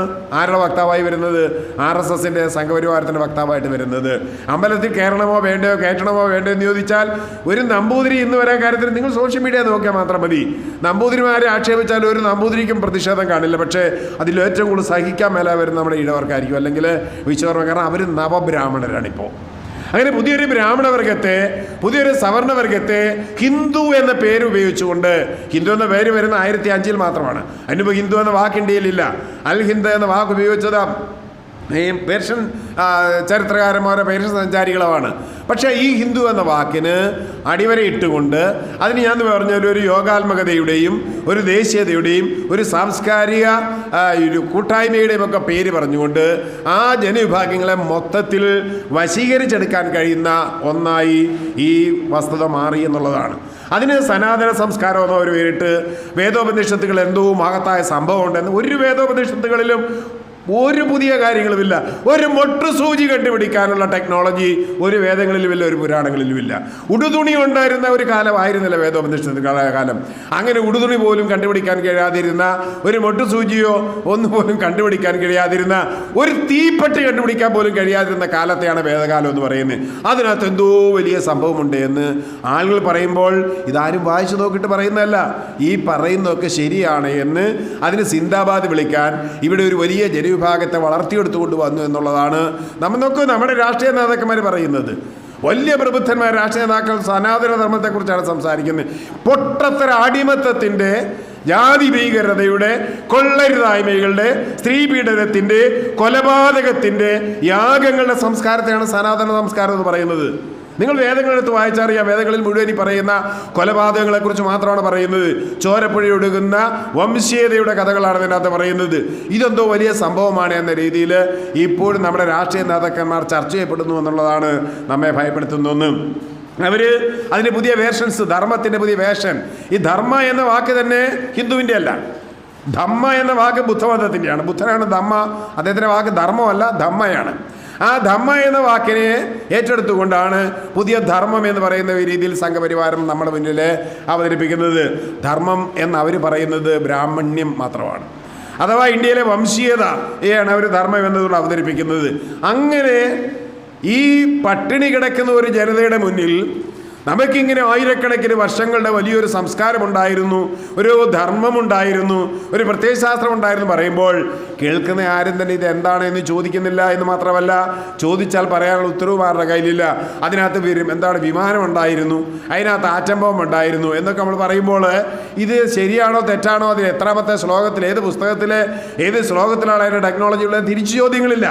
ആരുടെ വക്താവായി വരുന്നത്? RSSൻ്റെ സംഘപരിവാരത്തിൻ്റെ വക്താവായിട്ട് വരുന്നത്. അമ്പലത്തിൽ കയറണമോ വേണ്ടയോ, കയറ്റണമോ വേണ്ടയോ എന്ന് ചോദിച്ചാൽ ഒരു നമ്പൂതിരി ഇന്ന് വരെ കാര്യത്തിൽ നിങ്ങൾ സോഷ്യൽ മീഡിയ നോക്കിയാൽ മാത്രം മതി. നമ്പൂതിരിമാരെ ആക്ഷേപിച്ചാൽ ഒരു നമ്പൂതിരിക്കും പ്രതിഷേധം കാണില്ല. പക്ഷേ അതിൽ ഏറ്റവും കൂടുതൽ സഹിക്കാൻ മേലെ വരുന്ന നമ്മുടെ ഇടവർക്കായിരിക്കും, അല്ലെങ്കിൽ വിശ്വകർമ്മ. കാരണം അവർ നവബ്രാഹ്മണരാണിപ്പോൾ. അങ്ങനെ പുതിയൊരു ബ്രാഹ്മണവർഗത്തെ, പുതിയൊരു സവർണവർഗത്തെ ഹിന്ദു എന്ന പേര് ഉപയോഗിച്ചുകൊണ്ട്, ഹിന്ദു എന്ന പേര് വരുന്ന 1005 മാത്രമാണ്. അതിനിപ്പോൾ ഹിന്ദു എന്ന വാക്ക് ഇന്ത്യയിലില്ല. അൽ ഹിന്ദ് എന്ന വാക്ക് ഉപയോഗിച്ചത് ഈ പേർഷ്യൻ ചരിത്രകാരന്മാരോ പേർഷ്യൻ സഞ്ചാരികളുമാണ്. പക്ഷേ ഈ ഹിന്ദു എന്ന വാക്കിന് അടിവരയിട്ടുകൊണ്ട് അതിന് ഞാൻ പറഞ്ഞാൽ ഒരു യോഗാത്മകതയുടെയും ഒരു ദേശീയതയുടെയും ഒരു സാംസ്കാരിക ഒരു കൂട്ടായ്മയുടെയും ഒക്കെ പേര് പറഞ്ഞുകൊണ്ട് ആ ജനവിഭാഗങ്ങളെ മൊത്തത്തിൽ വശീകരിച്ചെടുക്കാൻ കഴിയുന്ന ഒന്നായി ഈ വസ്തുത മാറി എന്നുള്ളതാണ്. അതിന് സനാതന സംസ്കാരം എന്നോ ഒരു പേരിട്ട് വേദോപനിഷത്തുകൾ എന്തോ മഹത്തായ സംഭവം ഉണ്ടെന്ന് ഒരു വേദോപനിഷത്തുകളിലും ഒരു പുതിയ കാര്യങ്ങളുമില്ല. ഒരു മൊട്ടു സൂചി കണ്ടുപിടിക്കാനുള്ള ടെക്നോളജി ഒരു വേദങ്ങളിലുമില്ല, ഒരു പുരാണങ്ങളിലുമില്ല. ഉടുതുണി ഉണ്ടായിരുന്ന ഒരു കാലമായിരുന്നില്ല വേദോപനിഷത്ത് കാലം. അങ്ങനെ ഉടുതുണി പോലും കണ്ടുപിടിക്കാൻ കഴിയാതിരുന്ന, ഒരു മൊട്ടു സൂചിയോ ഒന്നുപോലും കണ്ടുപിടിക്കാൻ കഴിയാതിരുന്ന, ഒരു തീപ്പെട്ടി കണ്ടുപിടിക്കാൻ പോലും കഴിയാതിരുന്ന കാലത്തെയാണ് വേദകാലം എന്ന് പറയുന്നത്. അതിനകത്ത് എന്തോ വലിയ സംഭവമുണ്ട് എന്ന് ആളുകൾ പറയുമ്പോൾ ഇതാരും വായിച്ചു നോക്കിയിട്ട് പറയുന്നതല്ല. ഈ പറയുന്നതൊക്കെ ശരിയാണ് എന്ന് അതിന് സിന്ദാബാദ് വിളിക്കാൻ ഇവിടെ ഒരു വലിയ ജനവിഭാഗത്തെ വളർത്തിയെടുത്തുകൊണ്ട് വന്നു എന്നുള്ളതാണ് നമ്മുടെ രാഷ്ട്രീയ നേതാക്കന്മാർ പറയുന്നത്. വലിയ പ്രബുദ്ധന്മാർ, രാഷ്ട്രീയ നേതാക്കൾ സനാതന ധർമ്മത്തെക്കുറിച്ചാണ് സംസാരിക്കുന്നത്. പൊട്ടത്തര അടിമത്തത്തിൻ്റെ, ജാതി ഭീകരതയുടെ, കൊള്ളരുതായ്മകളുടെ, സ്ത്രീപീഡനത്തിൻ്റെ, കൊലപാതകത്തിൻ്റെ, യാഗങ്ങളുടെ സംസ്കാരത്തെയാണ് സനാതന സംസ്കാരം എന്ന് പറയുന്നത്. നിങ്ങൾ വേദങ്ങളെടുത്ത് വായിച്ചറിയാം. വേദങ്ങളിൽ മുഴുവൻ ഈ പറയുന്ന കൊലപാതകങ്ങളെക്കുറിച്ച് മാത്രമാണ് പറയുന്നത്. ചോരപ്പുഴയൊടുകുന്ന വംശീയതയുടെ കഥകളാണ് ഇതിനകത്ത് പറയുന്നത്. ഇതെന്തോ വലിയ സംഭവമാണ് എന്ന രീതിയിൽ ഇപ്പോഴും നമ്മുടെ രാഷ്ട്രീയ നേതാക്കന്മാർ ചർച്ച ചെയ്യപ്പെടുന്നു എന്നുള്ളതാണ് നമ്മെ ഭയപ്പെടുത്തുന്ന. അവർ അതിൻ്റെ പുതിയ വേർഷൻസ്, ധർമ്മത്തിൻ്റെ പുതിയ വേർഷൻ. ഈ ധർമ്മ എന്ന വാക്ക് തന്നെ ഹിന്ദുവിൻ്റെ അല്ല. ധമ്മ എന്ന വാക്ക് ബുദ്ധമതത്തിൻ്റെയാണ്. ബുദ്ധനാണ് ധമ്മ, അദ്ദേഹത്തിൻ്റെ വാക്ക് ധർമ്മമല്ല ധമ്മയാണ്. ആ ധമ്മ എന്ന വാക്കിനെ ഏറ്റെടുത്തുകൊണ്ടാണ് പുതിയ ധർമ്മം എന്ന് പറയുന്ന രീതിയിൽ സംഘപരിവാരം നമ്മുടെ മുന്നിൽ അവതരിപ്പിക്കുന്നത്. ധർമ്മം എന്ന് അവർ പറയുന്നത് ബ്രാഹ്മണ്യം മാത്രമാണ്. അഥവാ ഇന്ത്യയിലെ വംശീയതയാണ് അവർ ധർമ്മം എന്നതുകൊണ്ട് അവതരിപ്പിക്കുന്നത്. അങ്ങനെ ഈ പട്ടിണി കിടക്കുന്ന ഒരു ജനതയുടെ മുന്നിൽ നമുക്കിങ്ങനെ ആയിരക്കണക്കിന് വർഷങ്ങളുടെ വലിയൊരു സംസ്കാരമുണ്ടായിരുന്നു, ഒരു ധർമ്മമുണ്ടായിരുന്നു, ഒരു പ്രത്യയശാസ്ത്രം ഉണ്ടായിരുന്നു പറയുമ്പോൾ കേൾക്കുന്ന ആരും തന്നെ ഇത് എന്താണ് എന്ന് ചോദിക്കുന്നില്ല. എന്ന് മാത്രമല്ല, ചോദിച്ചാൽ പറയാനുള്ള ഉത്തരവും ആരുടെ കയ്യിലില്ല. അതിനകത്ത് എന്താണ് വിമാനമുണ്ടായിരുന്നു, അതിനകത്ത് ആറ്റംബം ഉണ്ടായിരുന്നു എന്നൊക്കെ നമ്മൾ പറയുമ്പോൾ ഇത് ശരിയാണോ തെറ്റാണോ, അതിൽ എത്രാമത്തെ ശ്ലോകത്തിൽ, ഏത് പുസ്തകത്തിലെ ഏത് ശ്ലോകത്തിലാണ് അതിൻ്റെ ടെക്നോളജി ഉള്ളത്, തിരിച്ചു ചോദ്യങ്ങളില്ല.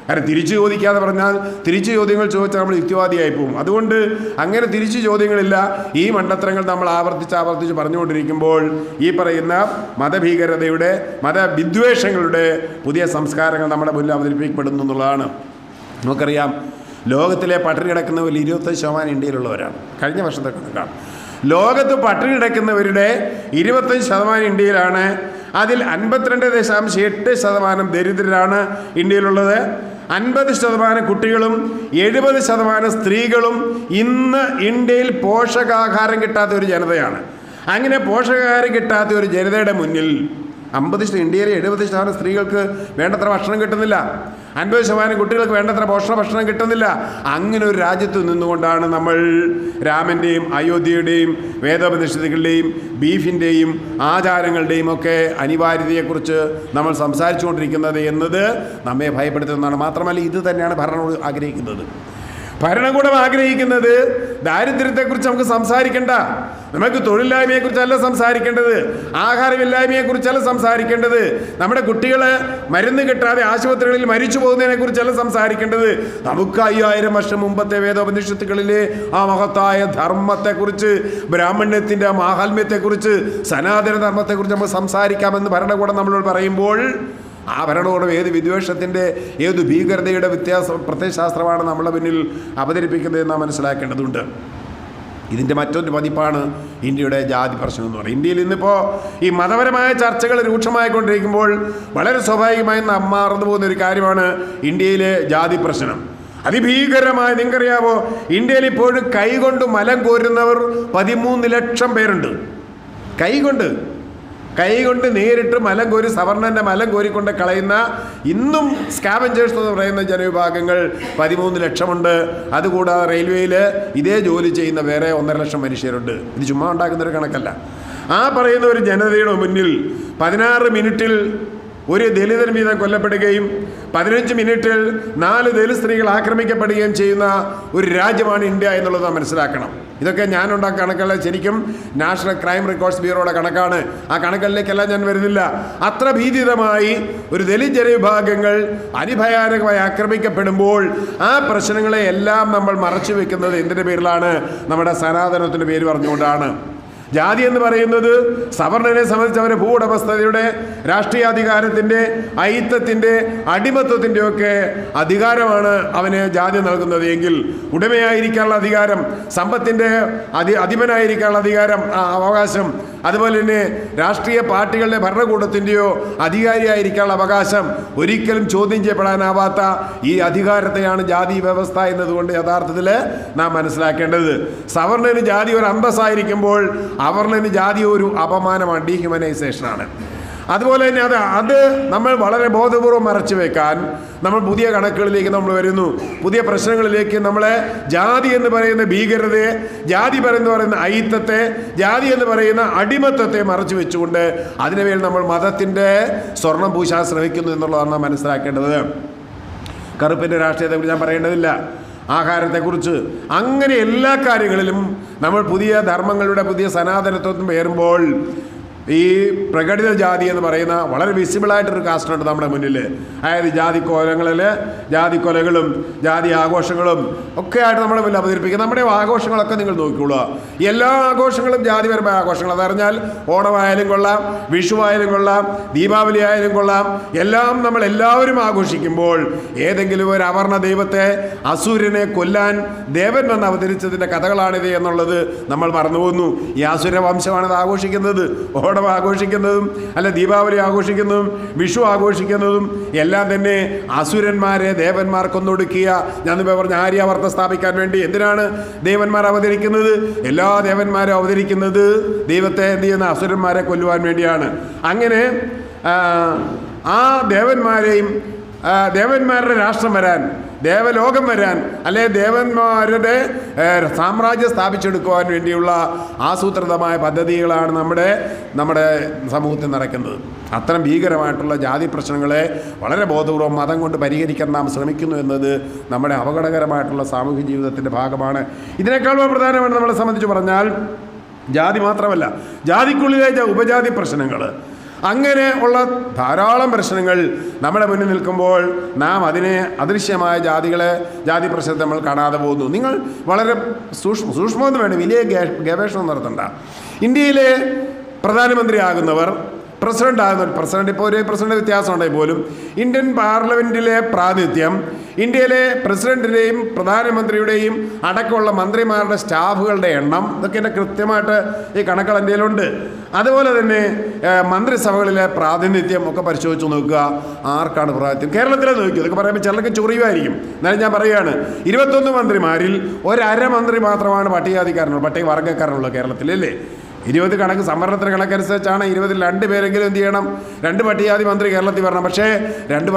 കാരണം തിരിച്ചു ചോദിക്കാതെ പറഞ്ഞാൽ, തിരിച്ചു ചോദ്യങ്ങൾ ചോദിച്ചാൽ നമ്മൾ യുക്തിവാദിയായി പോകും. അതുകൊണ്ട് അങ്ങനെ തിരിച്ചു ചോദ്യങ്ങളില്ല. ഈ മണ്ടത്തരങ്ങൾ നമ്മൾ ആവർത്തിച്ച് പറഞ്ഞുകൊണ്ടിരിക്കുമ്പോൾ ഈ പറയുന്ന മതഭീകരതയുടെ, മതവിദ്വേഷങ്ങളുടെ പുതിയ സംസ്കാരങ്ങൾ നമ്മുടെ മുന്നിൽ അവതരിപ്പിക്കപ്പെടുന്നു എന്നുള്ളതാണ്. നമുക്കറിയാം, ലോകത്തിലെ പട്ടിണി കിടക്കുന്നവരിൽ 25% ഇന്ത്യയിലുള്ളവരാണ്. കഴിഞ്ഞ വർഷത്തെ കണക്കാണ്. ലോകത്ത് പട്ടിണി കിടക്കുന്നവരുടെ 25% ഇന്ത്യയിലാണ്. അതിൽ 52.8% ദരിദ്രരാണ് ഇന്ത്യയിലുള്ളത്. 50% കുട്ടികളും 70% സ്ത്രീകളും ഇന്ന് ഇന്ത്യയിൽ പോഷകാഹാരം കിട്ടാത്ത ഒരു ജനതയാണ്. അങ്ങനെ പോഷകാഹാരം കിട്ടാത്ത ഒരു ജനതയുടെ മുന്നിൽ ഇന്ത്യയിലെ 70% സ്ത്രീകൾക്ക് വേണ്ടത്ര ഭക്ഷണം കിട്ടുന്നില്ല. 50% കുട്ടികൾക്ക് വേണ്ടത്ര ഭക്ഷണം കിട്ടുന്നില്ല. അങ്ങനെ ഒരു രാജ്യത്ത് നിന്നുകൊണ്ടാണ് നമ്മൾ രാമൻ്റെയും അയോധ്യയുടെയും വേദോപനിഷത്തുകളുടെയും ബീഫിൻ്റെയും ആചാരങ്ങളുടെയും ഒക്കെ അനിവാര്യതയെക്കുറിച്ച് നമ്മൾ സംസാരിച്ചു കൊണ്ടിരിക്കുന്നത് എന്നത് നമ്മെ ഭയപ്പെടുത്തുന്നതാണ്. മാത്രമല്ല, ഇത് തന്നെയാണ് ഭരണകൂടം ആഗ്രഹിക്കുന്നത്. ഭരണകൂടം ആഗ്രഹിക്കുന്നത് ദാരിദ്ര്യത്തെക്കുറിച്ച് നമുക്ക് സംസാരിക്കേണ്ട, നമുക്ക് തൊഴിലില്ലായ്മയെക്കുറിച്ചല്ല സംസാരിക്കേണ്ടത്, ആഹാരമില്ലായ്മയെക്കുറിച്ചല്ല സംസാരിക്കേണ്ടത്, നമ്മുടെ കുട്ടികൾ മരുന്ന് കിട്ടാതെ ആശുപത്രികളിൽ മരിച്ചു പോകുന്നതിനെക്കുറിച്ചല്ല സംസാരിക്കേണ്ടത്. നമുക്ക് 5000 വർഷം മുമ്പത്തെ വേദോപനിഷത്തുകളിലെ ആ മഹത്തായ ധർമ്മത്തെക്കുറിച്ച്, ബ്രാഹ്മണ്യത്തിൻ്റെ ആ മാഹാത്മ്യത്തെക്കുറിച്ച്, സനാതന ധർമ്മത്തെക്കുറിച്ച് നമുക്ക് സംസാരിക്കാമെന്ന് ഭരണകൂടം നമ്മളോട് പറയുമ്പോൾ ആ ഭരണകൂടം ഏത് വിദ്വേഷത്തിൻ്റെ, ഏത് ഭീകരതയുടെ പ്രത്യയശാസ്ത്രമാണ് നമ്മളെ പിന്നിൽ അവതരിപ്പിക്കുന്നത് നാം മനസ്സിലാക്കേണ്ടതുണ്ട്. ഇതിൻ്റെ മറ്റൊരു പതിപ്പാണ് ഇന്ത്യയുടെ ജാതി പ്രശ്നം എന്ന് പറയുന്നത്. ഇന്ത്യയിൽ ഇന്നിപ്പോൾ ഈ മതപരമായ ചർച്ചകൾ രൂക്ഷമായിക്കൊണ്ടിരിക്കുമ്പോൾ വളരെ സ്വാഭാവികമായി മറന്നു പോകുന്ന ഒരു കാര്യമാണ് ഇന്ത്യയിലെ ജാതി പ്രശ്നം. അതിഭീകരമായി, നിങ്ങൾക്കറിയാമോ, ഇന്ത്യയിൽ ഇപ്പോഴും കൈകൊണ്ട് മലം കോരുന്നവർ 13 ലക്ഷം പേരുണ്ട്. കൈകൊണ്ട് നേരിട്ട് മലം കോരി, സവർണൻ്റെ മലം കോരിക്കൊണ്ട് കളയുന്ന, ഇന്നും സ്കാവഞ്ചേഴ്സ് എന്ന് പറയുന്ന ജനവിഭാഗങ്ങൾ 13 ലക്ഷമുണ്ട്. അതുകൂടാതെ റെയിൽവേയിൽ ഇതേ ജോലി ചെയ്യുന്ന വേറെ 1.5 ലക്ഷം മനുഷ്യരുണ്ട്. ഇത് ചുമ്മാ ഉണ്ടാക്കുന്നൊരു കണക്കല്ല. ആ പറയുന്ന ഒരു ജനതയുടെ മുന്നിൽ 16 മിനിറ്റിൽ ഒരു ദലിതൻ വീതം കൊല്ലപ്പെടുകയും 15 മിനിറ്റിൽ 4 ദലിത് സ്ത്രീകൾ ആക്രമിക്കപ്പെടുകയും ചെയ്യുന്ന ഒരു രാജ്യമാണ് ഇന്ത്യ എന്നുള്ളത് നാം മനസ്സിലാക്കണം. ഇതൊക്കെ ഞാനുണ്ടാക്കിയ കണക്കുകൾ ശരിക്കും നാഷണൽ ക്രൈം റെക്കോർഡ്സ് ബ്യൂറോയുടെ കണക്കാണ്. ആ കണക്കുകളിലേക്കെല്ലാം ഞാൻ വരുന്നില്ല. അത്ര ഭീതിതമായി ഒരു ദലിത് ജനവിഭാഗങ്ങൾ അതിഭയാനകമായി ആക്രമിക്കപ്പെടുമ്പോൾ ആ പ്രശ്നങ്ങളെ എല്ലാം നമ്മൾ മറച്ചു വെക്കുന്നത് എന്തിൻ്റെ പേരിലാണ്? നമ്മുടെ സനാതനത്തിൻ്റെ പേര് പറഞ്ഞുകൊണ്ടാണ്. ജാതി എന്ന് പറയുന്നത് സവർണനെ സംബന്ധിച്ച് അവരുടെ ഭൂവുടമസ്ഥതയുടെ, രാഷ്ട്രീയാധികാരത്തിൻ്റെ, അയിത്തത്തിൻ്റെ, അടിമത്വത്തിൻ്റെയൊക്കെ അധികാരമാണ് അവന് ജാതി നൽകുന്നത് എങ്കിൽ ഉടമയായിരിക്കാനുള്ള അധികാരം, സമ്പത്തിൻ്റെ അധിപനായിരിക്കാനുള്ള അധികാരം, അവകാശം, അതുപോലെ തന്നെ രാഷ്ട്രീയ പാർട്ടികളുടെ ഭരണകൂടത്തിൻ്റെയോ അധികാരിയായിരിക്കാനുള്ള അവകാശം ഒരിക്കലും ചോദ്യം ചെയ്യപ്പെടാനാവാത്ത ഈ അധികാരത്തെയാണ് ജാതി വ്യവസ്ഥ എന്നതുകൊണ്ട് യഥാർത്ഥത്തിൽ നാം മനസ്സിലാക്കേണ്ടത്. സവർണന് ജാതി ഒരു അന്തസ്സായിരിക്കുമ്പോൾ അവർണന് ജാതി ഒരു അപമാനമാണ്, ഡീഹ്യൂമനൈസേഷനാണ്. അതുപോലെ തന്നെ അത് നമ്മൾ വളരെ ബോധപൂർവം മറച്ചു വെക്കാൻ നമ്മൾ പുതിയ കണക്കുകളിലേക്ക് നമ്മൾ വരുന്നു, പുതിയ പ്രശ്നങ്ങളിലേക്ക് നമ്മളെ ജാതി എന്ന് പറയുന്ന ഭീകരതയെ, ജാതി എന്ന് പറയുന്ന അയിത്തത്തെ, ജാതി എന്ന് പറയുന്ന അടിമത്തത്തെ മറച്ചു വെച്ചുകൊണ്ട് അതിനുമേൽ നമ്മൾ മതത്തിൻ്റെ സ്വർണം പൂശാൻ ശ്രമിക്കുന്നു എന്നുള്ളതാണ് നാം മനസ്സിലാക്കേണ്ടത്. കറുപ്പിൻ്റെ രാഷ്ട്രീയത്തെക്കുറിച്ച് ഞാൻ പറയേണ്ടതില്ല, ആഹാരത്തെക്കുറിച്ച്, അങ്ങനെ എല്ലാ കാര്യങ്ങളിലും നമ്മൾ പുതിയ ധർമ്മങ്ങളുടെ, പുതിയ സനാതനത്വം പേരുമ്പോൾ ഈ പ്രകടിത ജാതി എന്ന് പറയുന്ന വളരെ വിസിബിളായിട്ടൊരു കാസ്റ്റുണ്ട് നമ്മുടെ മുന്നിൽ. അതായത് ജാതിക്കൊലകളും ജാതി ആഘോഷങ്ങളും ഒക്കെ ആയിട്ട് നമ്മുടെ മുന്നിൽ അവതരിപ്പിക്കുക. നമ്മുടെ ആഘോഷങ്ങളൊക്കെ നിങ്ങൾ നോക്കിക്കൊള്ളുക, എല്ലാ ആഘോഷങ്ങളും ജാതിപരമായ ആഘോഷങ്ങൾ. അതറിഞ്ഞാൽ ഓണമായാലും കൊള്ളാം, വിഷുവായാലും കൊള്ളാം, ദീപാവലി ആയാലും കൊള്ളാം, എല്ലാം നമ്മൾ എല്ലാവരും ആഘോഷിക്കുമ്പോൾ ഏതെങ്കിലും ഒരു അവർണ ദൈവത്തെ, അസുരനെ കൊല്ലാൻ ദേവൻ വന്ന് അവതരിച്ചതിൻ്റെ കഥകളാണിത് എന്നുള്ളത് നമ്മൾ മറന്നുപോകുന്നു. ഈ അസുര വംശമാണിത് ആഘോഷിക്കുന്നത്. ഓണം ആഘോഷിക്കുന്നതും അല്ല ദീപാവലി ആഘോഷിക്കുന്നതും വിഷു ആഘോഷിക്കുന്നതും എല്ലാം തന്നെ അസുരന്മാരെ ദേവന്മാർക്കൊന്നൊടുക്കിയ, ഞാൻ പറഞ്ഞ ആര്യാവർത്തം സ്ഥാപിക്കാൻ വേണ്ടി. എന്തിനാണ് ദേവന്മാർ അവതരിക്കുന്നത്? എല്ലാ ദേവന്മാരും അവതരിക്കുന്നത് ദൈവത്തെ എന്ത് ചെയ്യുന്ന അസുരന്മാരെ കൊല്ലുവാൻ വേണ്ടിയാണ്. അങ്ങനെ ആ ദേവന്മാരുടെ രാഷ്ട്രം വരാൻ, ദേവലോകം വരാൻ, അല്ലെ ദേവന്മാരുടെ സാമ്രാജ്യം സ്ഥാപിച്ചെടുക്കുവാൻ വേണ്ടിയുള്ള ആസൂത്രിതമായ പദ്ധതികളാണ് നമ്മുടെ സമൂഹത്തിൽ നടക്കുന്നത്. അത്തരം ഭീകരമായിട്ടുള്ള ജാതി പ്രശ്നങ്ങളെ വളരെ ബോധപൂർവ്വം മതം കൊണ്ട് പരിഹരിക്കാൻ നാം ശ്രമിക്കുന്നു എന്നത് നമ്മുടെ അപകടകരമായിട്ടുള്ള സാമൂഹ്യ ജീവിതത്തിൻ്റെ ഭാഗമാണ്. ഇതിനേക്കാൾ പ്രധാനമാണ് നമ്മളെ സംബന്ധിച്ച് പറഞ്ഞാൽ ജാതി മാത്രമല്ല, ജാതിക്കുള്ളിലെ ഉപജാതി പ്രശ്നങ്ങൾ, അങ്ങനെ ഉള്ള ധാരാളം പ്രശ്നങ്ങൾ നമ്മുടെ മുന്നിൽ നിൽക്കുമ്പോൾ നാം അതിനെ അദൃശ്യമായ ജാതി പ്രശ്നത്തെ നമ്മൾ കാണാതെ പോകുന്നു. നിങ്ങൾ വളരെ സൂക്ഷ്മമെന്ന് വേണം, വലിയ ഗവേഷണം നടത്തണ്ട. ഇന്ത്യയിലെ പ്രധാനമന്ത്രി ആകുന്നവർ, പ്രസിഡന്റ് ഇപ്പോൾ ഒരു പ്രസിഡന്റ് വ്യത്യാസം ഉണ്ടെങ്കിൽ പോലും ഇന്ത്യൻ പാർലമെൻറ്റിലെ പ്രാതിനിധ്യം, ഇന്ത്യയിലെ പ്രസിഡന്റിൻ്റെയും പ്രധാനമന്ത്രിയുടെയും അടക്കമുള്ള മന്ത്രിമാരുടെ സ്റ്റാഫുകളുടെ എണ്ണം, ഇതൊക്കെ എൻ്റെ കൃത്യമായിട്ട് ഈ കണക്കുകൾ എൻ്റെ കയ്യിലുണ്ട്. അതുപോലെ തന്നെ മന്ത്രിസഭകളിലെ പ്രാതിനിധ്യം ഒക്കെ പരിശോധിച്ച് നോക്കുക. ആർക്കാണ് പ്രാതിനിധ്യം? കേരളത്തിലെ നോക്കുക. ഇതൊക്കെ പറയുമ്പോൾ ചിലർക്ക് ചൊറിയുമായിരിക്കും. എന്നാലും ഞാൻ പറയുകയാണ്, 21 മന്ത്രിമാരിൽ ഒരു മന്ത്രി മാത്രമാണ് പട്ടികവർഗ്ഗക്കാരനുള്ളത് കേരളത്തിലല്ലേ. 20 കണക്ക് സംവരണത്തിന് കണക്കനുസരിച്ചാണ് 20-ൽ 2 പേരെങ്കിലും എന്ത് ചെയ്യണം, 2 പട്ടികജാതി മന്ത്രി കേരളത്തിൽ വരണം. പക്ഷേ 2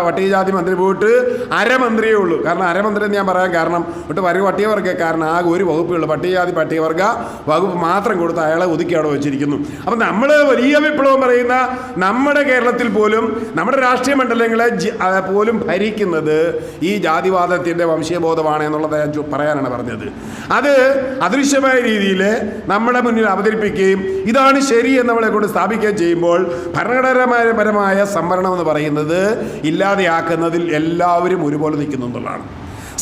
പട്ടികജാതി മന്ത്രി പോയിട്ട് മന്ത്രിയേ ഉള്ളൂ. കാരണം മന്ത്രി എന്ന് ഞാൻ പറയാൻ കാരണം പട്ടികവർഗ്ഗക്കാരൻ ആകെ ഒരു വകുപ്പേ ഉള്ളൂ, പട്ടികവർഗ്ഗ വകുപ്പ് മാത്രം കൊടുത്ത് അയാളെ ഒതുക്കി അവിടെ വെച്ചിരിക്കുന്നു. അപ്പം നമ്മൾ വലിയ വിപ്ലവം പറയുന്ന നമ്മുടെ കേരളത്തിൽ പോലും നമ്മുടെ രാഷ്ട്രീയ മണ്ഡലങ്ങളെ പോലും ഭരിക്കുന്നത് ഈ ജാതിവാദത്തിൻ്റെ വംശീയബോധമാണ് എന്നുള്ളത് ഞാൻ പറയാനാണ് പറഞ്ഞത്. അത് അദൃശ്യമായ രീതിയിൽ നമ്മുടെ മുന്നിൽ അവതരിപ്പിക്കുകയും ഇതാണ് ശരി എന്ന് നമ്മളെ കൊണ്ട് സ്ഥാപിക്കുകയും ചെയ്യുമ്പോൾ ഭരണഘടനാപരമായ സംവരണം എന്ന് പറയുന്നത് ഇല്ലാതെയാക്കുന്നതിൽ എല്ലാവരും ഒരുപോലെ നിൽക്കുന്നു എന്നുള്ളതാണ്.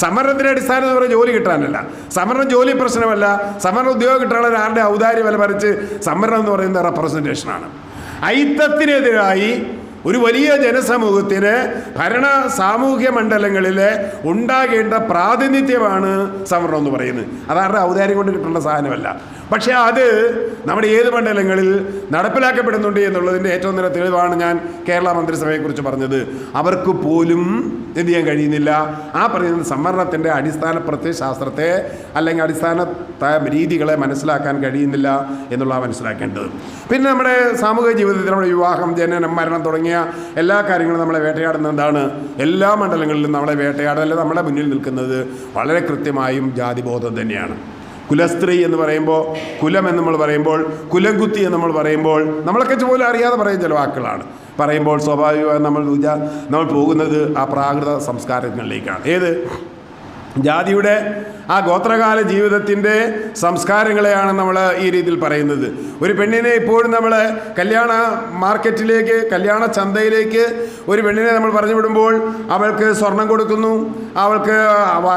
സംവരണത്തിൻ്റെ അടിസ്ഥാനം എന്ന് പറയുന്നത് ജോലി കിട്ടാനല്ല, സംവരണം ജോലി പ്രശ്നമല്ല, സംവരണം ഉദ്യോഗം കിട്ടാനുള്ള ആരുടെ ഔദാര്യമല്ല, മറിച്ച് സംവരണം എന്ന് പറയുന്നത് റെപ്രസെൻറ്റേഷനാണ്. അയിത്തത്തിനെതിരായി ഒരു വലിയ ജനസമൂഹത്തിന് സാമൂഹ്യ മണ്ഡലങ്ങളിൽ ഉണ്ടാകേണ്ട പ്രാതിനിധ്യമാണ് സംവരണം എന്ന് പറയുന്നത്. അതാരുടെ ഔദാര്യം കൊണ്ട് കിട്ടേണ്ട സാധനമല്ല. പക്ഷേ അത് നമ്മുടെ ഏത് മണ്ഡലങ്ങളിൽ നടപ്പിലാക്കപ്പെടുന്നുണ്ട് എന്നുള്ളതിൻ്റെ ഏറ്റവും നല്ല തെളിവാണ് ഞാൻ കേരള മന്ത്രിസഭയെക്കുറിച്ച് പറഞ്ഞത്. അവർക്ക് പോലും എന്ത് ചെയ്യാൻ കഴിയുന്നില്ല, ആ പറയുന്ന സംവരണത്തിൻ്റെ അടിസ്ഥാന പ്രത്യയശാസ്ത്രത്തെ അല്ലെങ്കിൽ അടിസ്ഥാന രീതികളെ മനസ്സിലാക്കാൻ കഴിയുന്നില്ല എന്നുള്ളതാണ് മനസ്സിലാക്കേണ്ടത്. പിന്നെ നമ്മുടെ സാമൂഹിക ജീവിതത്തിൽ നമ്മുടെ വിവാഹം, ജനനം, മരണം തുടങ്ങിയ എല്ലാ കാര്യങ്ങളും നമ്മളെ വേട്ടയാടുന്ന എന്താണ്, എല്ലാ മണ്ഡലങ്ങളിലും നമ്മളെ വേട്ടയാടൽ നമ്മുടെ മുന്നിൽ നിൽക്കുന്നത് വളരെ കൃത്യമായും ജാതിബോധം തന്നെയാണ്. കുലസ്ത്രീ എന്ന് പറയുമ്പോൾ, കുലം എന്ന് നമ്മൾ പറയുമ്പോൾ, കുലംകുത്തി എന്ന് നമ്മൾ പറയുമ്പോൾ, നമ്മളൊക്കെ പോലും അറിയാതെ പറയുന്ന ചില വാക്കുകളാണ് പറയുമ്പോൾ സ്വാഭാവികമായി നമ്മൾ പോകുന്നത് ആ പ്രാകൃത സംസ്കാരങ്ങളിലേക്കാണ്. ഏത് ജാതിയുടെ ആ ഗോത്രകാല ജീവിതത്തിൻ്റെ സംസ്കാരങ്ങളെയാണ് നമ്മൾ ഈ രീതിയിൽ പറയുന്നത്. ഒരു പെണ്ണിനെ ഇപ്പോഴും നമ്മൾ കല്യാണ മാർക്കറ്റിലേക്ക്, കല്യാണ ചന്തയിലേക്ക് ഒരു പെണ്ണിനെ നമ്മൾ പറഞ്ഞു വിടുമ്പോൾ അവൾക്ക് സ്വർണം കൊടുക്കുന്നു, അവൾക്ക്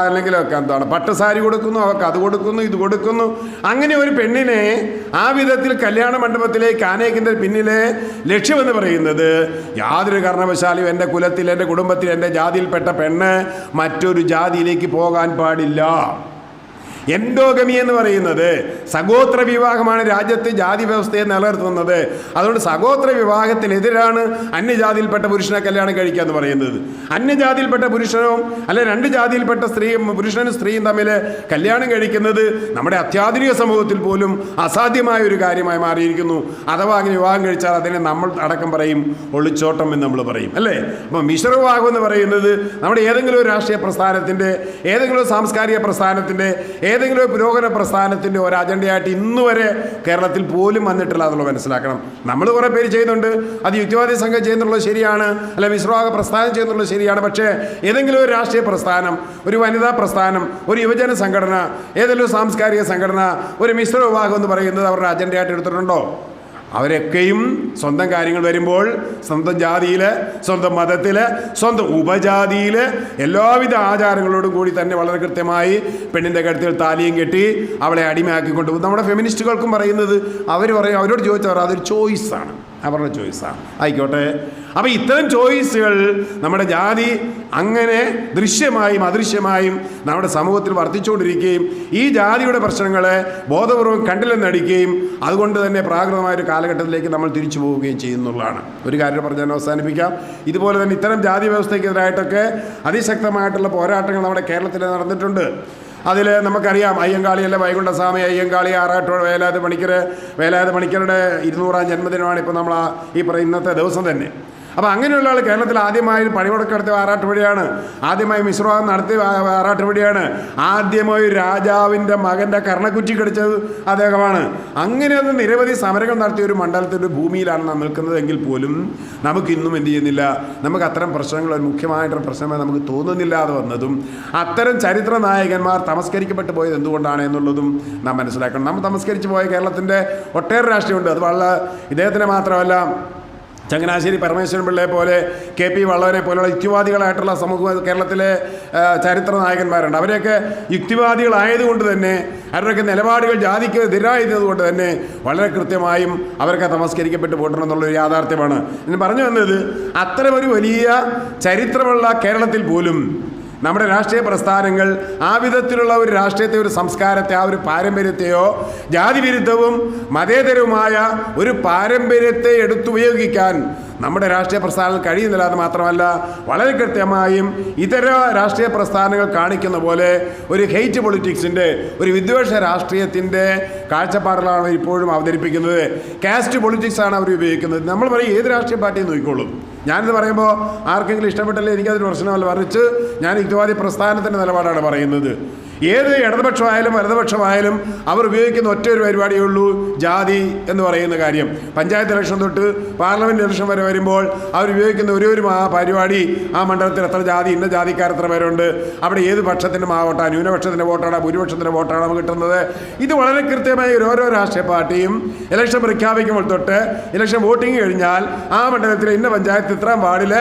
അല്ലെങ്കിൽ എന്താണ് പട്ടുസാരി കൊടുക്കുന്നു, അവൾക്ക് അത് കൊടുക്കുന്നു, ഇത് കൊടുക്കുന്നു. അങ്ങനെ ഒരു പെണ്ണിനെ ആ വിധത്തിൽ കല്യാണ മണ്ഡപത്തിലേക്ക് ആനയിക്കുന്നതിന് പിന്നിലെ ലക്ഷ്യമെന്ന് പറയുന്നത് യാതൊരു കാരണവശാലും എൻ്റെ കുലത്തിൽ, എൻ്റെ കുടുംബത്തിൽ, എൻ്റെ ജാതിയിൽപ്പെട്ട പെണ്ണ് മറ്റൊരു ജാതിയിലേക്ക് പോകാൻ പാടില്ല. എൻഡോഗമി എന്ന് പറയുന്നത് സഗോത്ര വിവാഹമാണ് രാജ്യത്ത് ജാതി വ്യവസ്ഥയെ നിലനിർത്തുന്നത്. അതുകൊണ്ട് സഗോത്ര വിവാഹത്തിനെതിരാണ് അന്യജാതിയിൽപ്പെട്ട പുരുഷനെ കല്യാണം കഴിക്കുക എന്ന് പറയുന്നത്. അന്യജാതിയിൽപ്പെട്ട പുരുഷനും അല്ലെ രണ്ട് ജാതിയിൽപ്പെട്ട പുരുഷനും സ്ത്രീയും തമ്മിൽ കല്യാണം കഴിക്കുന്നത് നമ്മുടെ അത്യാധുനിക സമൂഹത്തിൽ പോലും അസാധ്യമായ ഒരു കാര്യമായി മാറിയിരിക്കുന്നു. അഥവാ അങ്ങനെ വിവാഹം കഴിച്ചാൽ അതിനെ നമ്മൾ അടക്കം പറയും ഒളിച്ചോട്ടം എന്ന് നമ്മൾ പറയും, അല്ലേ? അപ്പം മിശ്ര വിവാഹം എന്ന് പറയുന്നത് നമ്മുടെ ഏതെങ്കിലും ഒരു രാഷ്ട്രീയ പ്രസ്ഥാനത്തിൻ്റെ, ഏതെങ്കിലും ഒരു സാംസ്കാരിക പ്രസ്ഥാനത്തിൻ്റെ, ഏതെങ്കിലും ഒരു പുരോഗമന പ്രസ്ഥാനത്തിൻ്റെ ഒരു അജണ്ടയായിട്ട് ഇന്ന് വരെ കേരളത്തിൽ പോലും വന്നിട്ടില്ല എന്നുള്ളത് മനസ്സിലാക്കണം. നമ്മൾ കുറേ പേര് ചെയ്യുന്നുണ്ട്, അത് യുക്തിവാദി സംഘം ചെയ്യുന്നുള്ളത് ശരിയാണ്, അല്ലെ മിശ്രവാഹ പ്രസ്ഥാനം ചെയ്യുന്നുള്ളത് ശരിയാണ്. പക്ഷേ ഏതെങ്കിലും ഒരു രാഷ്ട്രീയ പ്രസ്ഥാനം, ഒരു വനിതാ പ്രസ്ഥാനം, ഒരു യുവജന സംഘടന, ഏതെങ്കിലും സാംസ്കാരിക സംഘടന ഒരു മിശ്ര വിവാഹം എന്ന് പറയുന്നത് അവരുടെ അജണ്ടയായിട്ട് എടുത്തിട്ടുണ്ടോ? അവരൊക്കെയും സ്വന്തം കാര്യങ്ങൾ വരുമ്പോൾ സ്വന്തം ജാതിയിൽ, സ്വന്തം മതത്തിൽ, സ്വന്തം ഉപജാതിയിൽ എല്ലാവിധ ആചാരങ്ങളോടും കൂടി തന്നെ വളരെ കൃത്യമായി പെണ്ണിൻ്റെ കഴുത്തിൽ താലിയും കെട്ടി അവളെ അടിമയാക്കിക്കൊണ്ട് പോകും. നമ്മുടെ ഫെമിനിസ്റ്റുകൾക്കും പറയുന്നത് അവർ പറയും, അവരോട് ചോദിച്ചാൽ അതൊരു ചോയ്സാണ്, അവരുടെ ചോയ്സാണ്, ആയിക്കോട്ടെ. അപ്പോൾ ഇത്തരം ചോയ്സുകൾ നമ്മുടെ ജാതി അങ്ങനെ ദൃശ്യമായും അദൃശ്യമായും നമ്മുടെ സമൂഹത്തിൽ വർദ്ധിച്ചുകൊണ്ടിരിക്കുകയും ഈ ജാതിയുടെ പ്രശ്നങ്ങളെ ബോധപൂർവം കണ്ടില്ലെന്നടിക്കുകയും അതുകൊണ്ട് തന്നെ പ്രാകൃതമായൊരു കാലഘട്ടത്തിലേക്ക് നമ്മൾ തിരിച്ചു പോവുകയും ചെയ്യുന്നുള്ളതാണ്. ഒരു കാര്യം പറഞ്ഞ് ഞാൻ അവസാനിപ്പിക്കാം. ഇതുപോലെ തന്നെ ഇത്തരം ജാതി വ്യവസ്ഥയ്ക്കെതിരായിട്ടൊക്കെ അതിശക്തമായിട്ടുള്ള പോരാട്ടങ്ങൾ നമ്മുടെ കേരളത്തിൽ നടന്നിട്ടുണ്ട്. അതിൽ നമുക്കറിയാം, അയ്യങ്കാളിയല്ല വൈകുണ്ഠസ്വാമി അയ്യങ്കാളി, ആറാട്ടോട് വേലായുധ പണിക്കരുടെ 200-ാം ജന്മദിനമാണ് ഇപ്പോൾ നമ്മൾ ഈ ഇന്നത്തെ ദിവസം തന്നെ. അപ്പോൾ അങ്ങനെയുള്ള ആൾ കേരളത്തിൽ ആദ്യമായി പണിമുടക്ക് നടത്തിയ ആറാട്ടുപുഴയാണ്, ആദ്യമായി മിശ്രവാഹം നടത്തിയ ആറാട്ടുപുഴയാണ്, ആദ്യമായി രാജാവിൻ്റെ മകൻ്റെ കർണക്കുറ്റി കടിച്ചത് അദ്ദേഹമാണ്. അങ്ങനെയൊന്നും നിരവധി സമരങ്ങൾ നടത്തിയ ഒരു മണ്ഡലത്തിൻ്റെ ഭൂമിയിലാണ് നാം നിൽക്കുന്നതെങ്കിൽ പോലും നമുക്കിന്നും എന്ത് ചെയ്യുന്നില്ല, നമുക്ക് അത്തരം പ്രശ്നങ്ങൾ ഒരു മുഖ്യമായിട്ടൊരു പ്രശ്നമായി നമുക്ക് തോന്നുന്നില്ലാതെ വന്നതും അത്തരം ചരിത്ര നായകന്മാർ തമസ്കരിക്കപ്പെട്ടു പോയത് എന്തുകൊണ്ടാണ് എന്നുള്ളതും നാം മനസ്സിലാക്കണം. നമ്മൾ തമസ്കരിച്ച് പോയ കേരളത്തിൻ്റെ ഒട്ടേറെ രാഷ്ട്രീയമുണ്ട്. അത് വളരെ ഇദ്ദേഹത്തിന് മാത്രമല്ല, ചങ്ങനാശ്ശേരി പരമേശ്വരൻ പിള്ളയെ പോലെ, കെ പി വള്ളവനെ പോലെയുള്ള യുക്തിവാദികളായിട്ടുള്ള കേരളത്തിലെ ചരിത്ര നായകന്മാരുണ്ട്. അവരെയൊക്കെ യുക്തിവാദികളായതുകൊണ്ട് തന്നെ അവരുടെയൊക്കെ നിലപാടുകൾ ജാതിക്ക് എതിരായതുകൊണ്ട് തന്നെ വളരെ കൃത്യമായും അവരൊക്കെ തമസ്കരിക്കപ്പെട്ട് പോയിട്ടുണ്ടെന്നുള്ളൊരു യാഥാർത്ഥ്യമാണ്. ഞാൻ പറഞ്ഞു വന്നത്, അത്തരമൊരു വലിയ ചരിത്രമുള്ള കേരളത്തിൽ പോലും നമ്മുടെ രാഷ്ട്രീയ പ്രസ്ഥാനങ്ങൾ ആ വിധത്തിലുള്ള ഒരു രാഷ്ട്രീയത്തെ, ഒരു സംസ്കാരത്തെ, ആ ഒരു പാരമ്പര്യത്തെയോ ജാതിവിരുദ്ധവും മതേതരവുമായ ഒരു പാരമ്പര്യത്തെ എടുത്തുപയോഗിക്കാൻ നമ്മുടെ രാഷ്ട്രീയ പ്രസ്ഥാനങ്ങൾ കഴിയുന്നില്ല. അത് മാത്രമല്ല, വളരെ കൃത്യമായും ഇതര രാഷ്ട്രീയ പ്രസ്ഥാനങ്ങൾ കാണിക്കുന്ന പോലെ ഒരു ഹെയ്റ്റ് പൊളിറ്റിക്സിൻ്റെ, ഒരു വിദ്വേഷ രാഷ്ട്രീയത്തിൻ്റെ കാഴ്ചപ്പാടുകളാണ് ഇപ്പോഴും അവതരിപ്പിക്കുന്നത്. കാസ്റ്റ് പൊളിറ്റിക്സാണ് അവർ ഉപയോഗിക്കുന്നത്. നമ്മൾ പറയും ഏത് രാഷ്ട്രീയ പാർട്ടിയും നോക്കിക്കോളും. ഞാനിത് പറയുമ്പോൾ ആർക്കെങ്കിലും ഇഷ്ടപ്പെട്ടില്ലേ എനിക്കതൊരു പ്രശ്നമല്ല, മറിച്ച് ഞാൻ യുക്തിവാദി പ്രസ്ഥാനത്തിൻ്റെ നിലപാടാണ് പറയുന്നത്. ഏത് ഇടതുപക്ഷമായാലും വലതുപക്ഷമായാലും അവർ ഉപയോഗിക്കുന്ന ഒറ്റ ഒരു പരിപാടിയേ ഉള്ളൂ, ജാതി എന്ന് പറയുന്ന കാര്യം. പഞ്ചായത്ത് ഇലക്ഷൻ തൊട്ട് പാർലമെൻറ്റ് ഇലക്ഷൻ വരെ വരുമ്പോൾ അവർ ഉപയോഗിക്കുന്ന ഒരു പരിപാടി, ആ മണ്ഡലത്തിൽ എത്ര ജാതി, ഇന്ന ജാതിക്കാർ എത്ര പേരുണ്ട്, അവിടെ ഏത് പക്ഷത്തിൻ്റെ വോട്ടാണ്, ന്യൂനപക്ഷത്തിൻ്റെ വോട്ടാണ്, ഭൂരിപക്ഷത്തിൻ്റെ വോട്ടാണ് കിട്ടുന്നത്. ഇത് വളരെ കൃത്യമായി ഓരോ രാഷ്ട്രീയ പാർട്ടിയും ഇലക്ഷൻ പ്രഖ്യാപിക്കുമ്പോൾ തൊട്ട് ഇലക്ഷൻ വോട്ടിംഗ് കഴിഞ്ഞാൽ ആ മണ്ഡലത്തിൽ ഇന്ന പഞ്ചായത്ത് ഇത്രയും വാർഡിൽ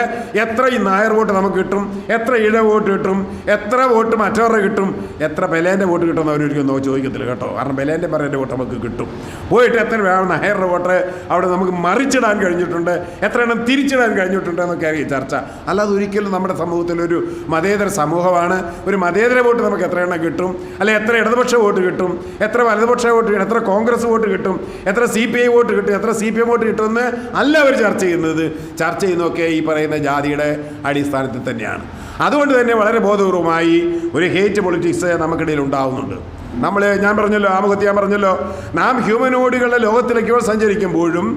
എത്ര ഈ നായർ വോട്ട് നമുക്ക് കിട്ടും, എത്ര ഇഴ വോട്ട് കിട്ടും, എത്ര വോട്ട് മറ്റവരുടെ കിട്ടും, എത്ര ബലേൻ്റെ വോട്ട് കിട്ടുമെന്ന് അവരൊരിക്കലും ചോദിക്കത്തില്ല കേട്ടോ. കാരണം ബലേൻ്റെ പറയേൻ്റെ വോട്ട് നമുക്ക് കിട്ടും. പോയിട്ട് എത്ര വേണം നായരുടെ വോട്ട് അവിടെ നമുക്ക് മറിച്ചിടാൻ കഴിഞ്ഞിട്ടുണ്ട്, എത്ര എണ്ണം തിരിച്ചിടാൻ കഴിഞ്ഞിട്ടുണ്ട് എന്നൊക്കെ അറിയാം ചർച്ച. അല്ലാതെ ഒരിക്കലും നമ്മുടെ സമൂഹത്തിലൊരു മതേതര സമൂഹമാണ്, ഒരു മതേതര വോട്ട് നമുക്ക് എത്ര എണ്ണം കിട്ടും, അല്ലെ എത്ര ഇടതുപക്ഷ വോട്ട് കിട്ടും, എത്ര വലതുപക്ഷ വോട്ട് കിട്ടും, എത്ര കോൺഗ്രസ് വോട്ട് കിട്ടും, എത്ര CPI വോട്ട് കിട്ടും, എത്ര CPM വോട്ട് കിട്ടുമെന്ന് അല്ല അവർ ചർച്ച ചെയ്യുന്നതൊക്കെ ഈ പറയുന്ന ജാതിയുടെ അടിസ്ഥാനത്തിൽ തന്നെയാണ്. അതുകൊണ്ട് തന്നെ വളരെ ബോധപൂർവമായി ഒരു ഹേറ്റ് പൊളിറ്റിക്സ് നമുക്കിടയിൽ ഉണ്ടാകുന്നുണ്ട്. ഞാൻ പറഞ്ഞല്ലോ നാം ഹ്യൂമനോയിഡുകളുടെ ലോകത്തിലേക്ക് സഞ്ചരിക്കുമ്പോഴും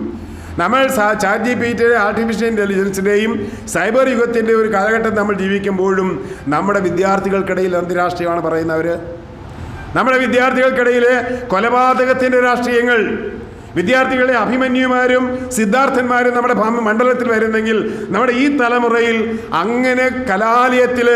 നമ്മൾ ChatGPT ആർട്ടിഫിഷ്യൽ ഇൻ്റലിജൻസിൻ്റെയും സൈബർ യുഗത്തിൻ്റെ ഒരു കാലഘട്ടത്തിൽ നമ്മൾ ജീവിക്കുമ്പോഴും നമ്മുടെ വിദ്യാർത്ഥികൾക്കിടയിൽ എന്ത് രാഷ്ട്രീയമാണ് പറയുന്നവർ? നമ്മുടെ വിദ്യാർത്ഥികൾക്കിടയിൽ കൊലപാതകത്തിൻ്റെ രാഷ്ട്രീയങ്ങൾ, വിദ്യാർത്ഥികളെ അഭിമന്യുമാരും സിദ്ധാർത്ഥന്മാരും നമ്മുടെ മണ്ഡലത്തിൽ വരുന്നെങ്കിൽ നമ്മുടെ ഈ തലമുറയിൽ അങ്ങനെ കലാലയത്തിൽ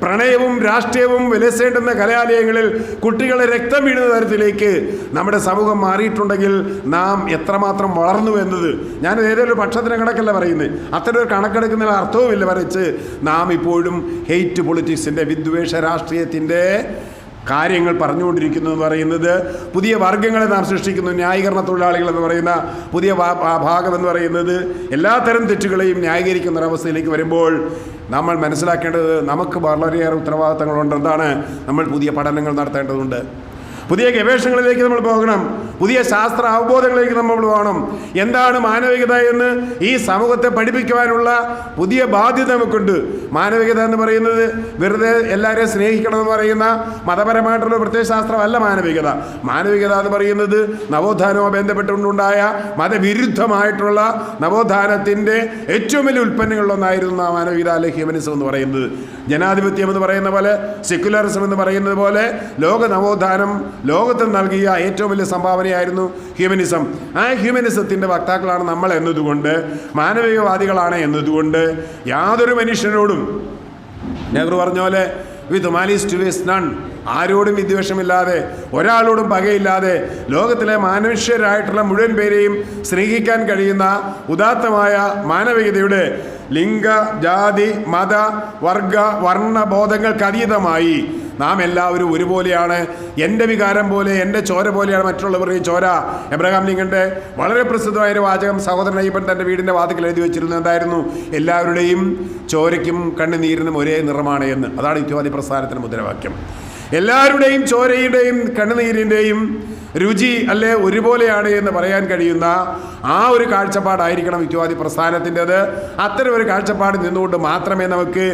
പ്രണയവും രാഷ്ട്രീയവും വിലസേണ്ടുന്ന കലാലയങ്ങളിൽ കുട്ടികളെ രക്തം വീഴുന്ന തരത്തിലേക്ക് നമ്മുടെ സമൂഹം മാറിയിട്ടുണ്ടെങ്കിൽ നാം എത്രമാത്രം വളർന്നു എന്നത് ഞാൻ ഏതൊരു പക്ഷത്തിന് കണക്കല്ല പറയുന്നത്. അത്തരം ഒരു കണക്കെടുക്കുന്നതിന് അർത്ഥവുമില്ല. വരച്ച് നാം ഇപ്പോഴും ഹെയ്റ്റ് പൊളിറ്റിക്സിൻ്റെ വിദ്വേഷ രാഷ്ട്രീയത്തിൻ്റെ കാര്യങ്ങൾ പറഞ്ഞുകൊണ്ടിരിക്കുന്നു എന്ന് പറയുന്നത് പുതിയ വർഗ്ഗങ്ങളെ നാം സൃഷ്ടിക്കുന്നു. ന്യായീകരണ തൊഴിലാളികൾ എന്ന് പറയുന്ന പുതിയ ഭാഗം എന്ന് പറയുന്നത് എല്ലാത്തരം തെറ്റുകളെയും ന്യായീകരിക്കുന്ന ഒരവസ്ഥയിലേക്ക് വരുമ്പോൾ നമ്മൾ മനസ്സിലാക്കേണ്ടത് നമുക്ക് വളരെയേറെ ഉത്തരവാദിത്തങ്ങളുണ്ട്. എന്താണ്? നമ്മൾ പുതിയ പഠനങ്ങൾ നടത്തേണ്ടതുണ്ട്, പുതിയ ഗവേഷണങ്ങളിലേക്ക് നമ്മൾ പോകണം, പുതിയ ശാസ്ത്ര അവബോധങ്ങളിലേക്ക് നമ്മൾ പോകണം. എന്താണ് മാനവികത എന്ന് ഈ സമൂഹത്തെ പഠിപ്പിക്കുവാനുള്ള പുതിയ ബാധ്യത നമുക്കുണ്ട്. മാനവികത എന്ന് പറയുന്നത് വെറുതെ എല്ലാവരെയും സ്നേഹിക്കണമെന്ന് പറയുന്ന മതപരമായിട്ടുള്ള പ്രത്യയശാസ്ത്രമല്ല മാനവികത. മാനവികത എന്ന് പറയുന്നത് നവോത്ഥാനവുമായി ബന്ധപ്പെട്ടുകൊണ്ടുണ്ടായ മതവിരുദ്ധമായിട്ടുള്ള നവോത്ഥാനത്തിൻ്റെ ഏറ്റവും വലിയ ഉൽപ്പന്നങ്ങളിലൊന്നായിരുന്നു മാനവികത അല്ലെ ഹ്യൂമനിസം എന്ന് പറയുന്നത്. ജനാധിപത്യം എന്ന് പറയുന്ന പോലെ, സെക്യുലറിസം എന്ന് പറയുന്നത് പോലെ ലോക നവോത്ഥാനം ലോകത്തിന് നൽകിയ ഏറ്റവും വലിയ സംഭാവനയായിരുന്നു ഹ്യൂമനിസം. ആ ഹ്യൂമനിസത്തിൻ്റെ വക്താക്കളാണ് നമ്മൾ എന്നതുകൊണ്ട്, മാനവികവാദികളാണ് എന്നതുകൊണ്ട് യാതൊരു മനുഷ്യനോടും നെഹ്റു പറഞ്ഞ പോലെ വിത്ത് മാലിസ് ടു വേസ്റ്റ് നൺ, ആരോടും വിദ്വേഷമില്ലാതെ ഒരാളോടും പകയില്ലാതെ ലോകത്തിലെ മനുഷ്യരായിട്ടുള്ള മുഴുവൻ പേരെയും സ്നേഹിക്കാൻ കഴിയുന്ന ഉദാത്തമായ മാനവികതയുടെ ലിംഗ, ജാതി, മത, വർഗ, വർണ്ണ ബോധങ്ങൾക്ക് അതീതമായി നാം എല്ലാവരും ഒരുപോലെയാണ്. എൻ്റെ വികാരം പോലെ, എൻ്റെ ചോര പോലെയാണ് മറ്റുള്ളവരുടെയും ചോര. എബ്രഹാം ലിങ്കൻ്റെ വളരെ പ്രസിദ്ധമായൊരു വാചകം സഹോദരൻ അയ്യപ്പൻ തൻ്റെ വീടിൻ്റെ വാതിക്കൽ എഴുതി വെച്ചിരുന്നത് എന്തായിരുന്നു? എല്ലാവരുടെയും ചോരയ്ക്കും കണ്ണുനീരിനും ഒരേ നിറമാണ് എന്ന്. അതാണ് യുക്തിവാദി പ്രസ്ഥാനത്തിൻ്റെ മുദ്രാവാക്യം. എല്ലാവരുടെയും ചോരയുടെയും കണ്ണുനീരിൻ്റെയും രുചി അല്ലെ ഒരുപോലെയാണ് എന്ന് പറയാൻ കഴിയുന്ന ആ ഒരു കാഴ്ചപ്പാടായിരിക്കണം യുക്തിവാദി പ്രസ്ഥാനത്തിൻ്റെത്. അത്തരം ഒരു കാഴ്ചപ്പാട് നിന്നുകൊണ്ട് മാത്രമേ നമുക്ക്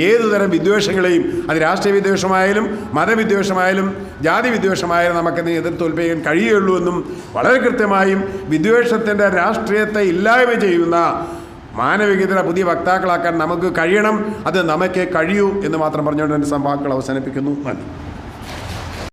ഏതുതരം വിദ്വേഷങ്ങളെയും, അത് രാഷ്ട്രീയ വിദ്വേഷമായാലും മതവിദ്വേഷമായാലും ജാതി വിദ്വേഷമായാലും നമുക്കതിനെ എതിർത്തോൽപ്പിക്കാൻ കഴിയുള്ളൂ എന്നും വളരെ കൃത്യമായും വിദ്വേഷത്തിൻ്റെ രാഷ്ട്രീയത്തെ ഇല്ലായ്മ ചെയ്യുന്ന മാനവികതയുടെ പുതിയ വക്താക്കളാക്കാൻ നമുക്ക് കഴിയണം. അത് നമുക്കേ കഴിയൂ എന്ന് മാത്രം പറഞ്ഞുകൊണ്ട് എൻ്റെ സംവാദങ്ങൾ അവസാനിപ്പിക്കുന്നു. നന്ദി.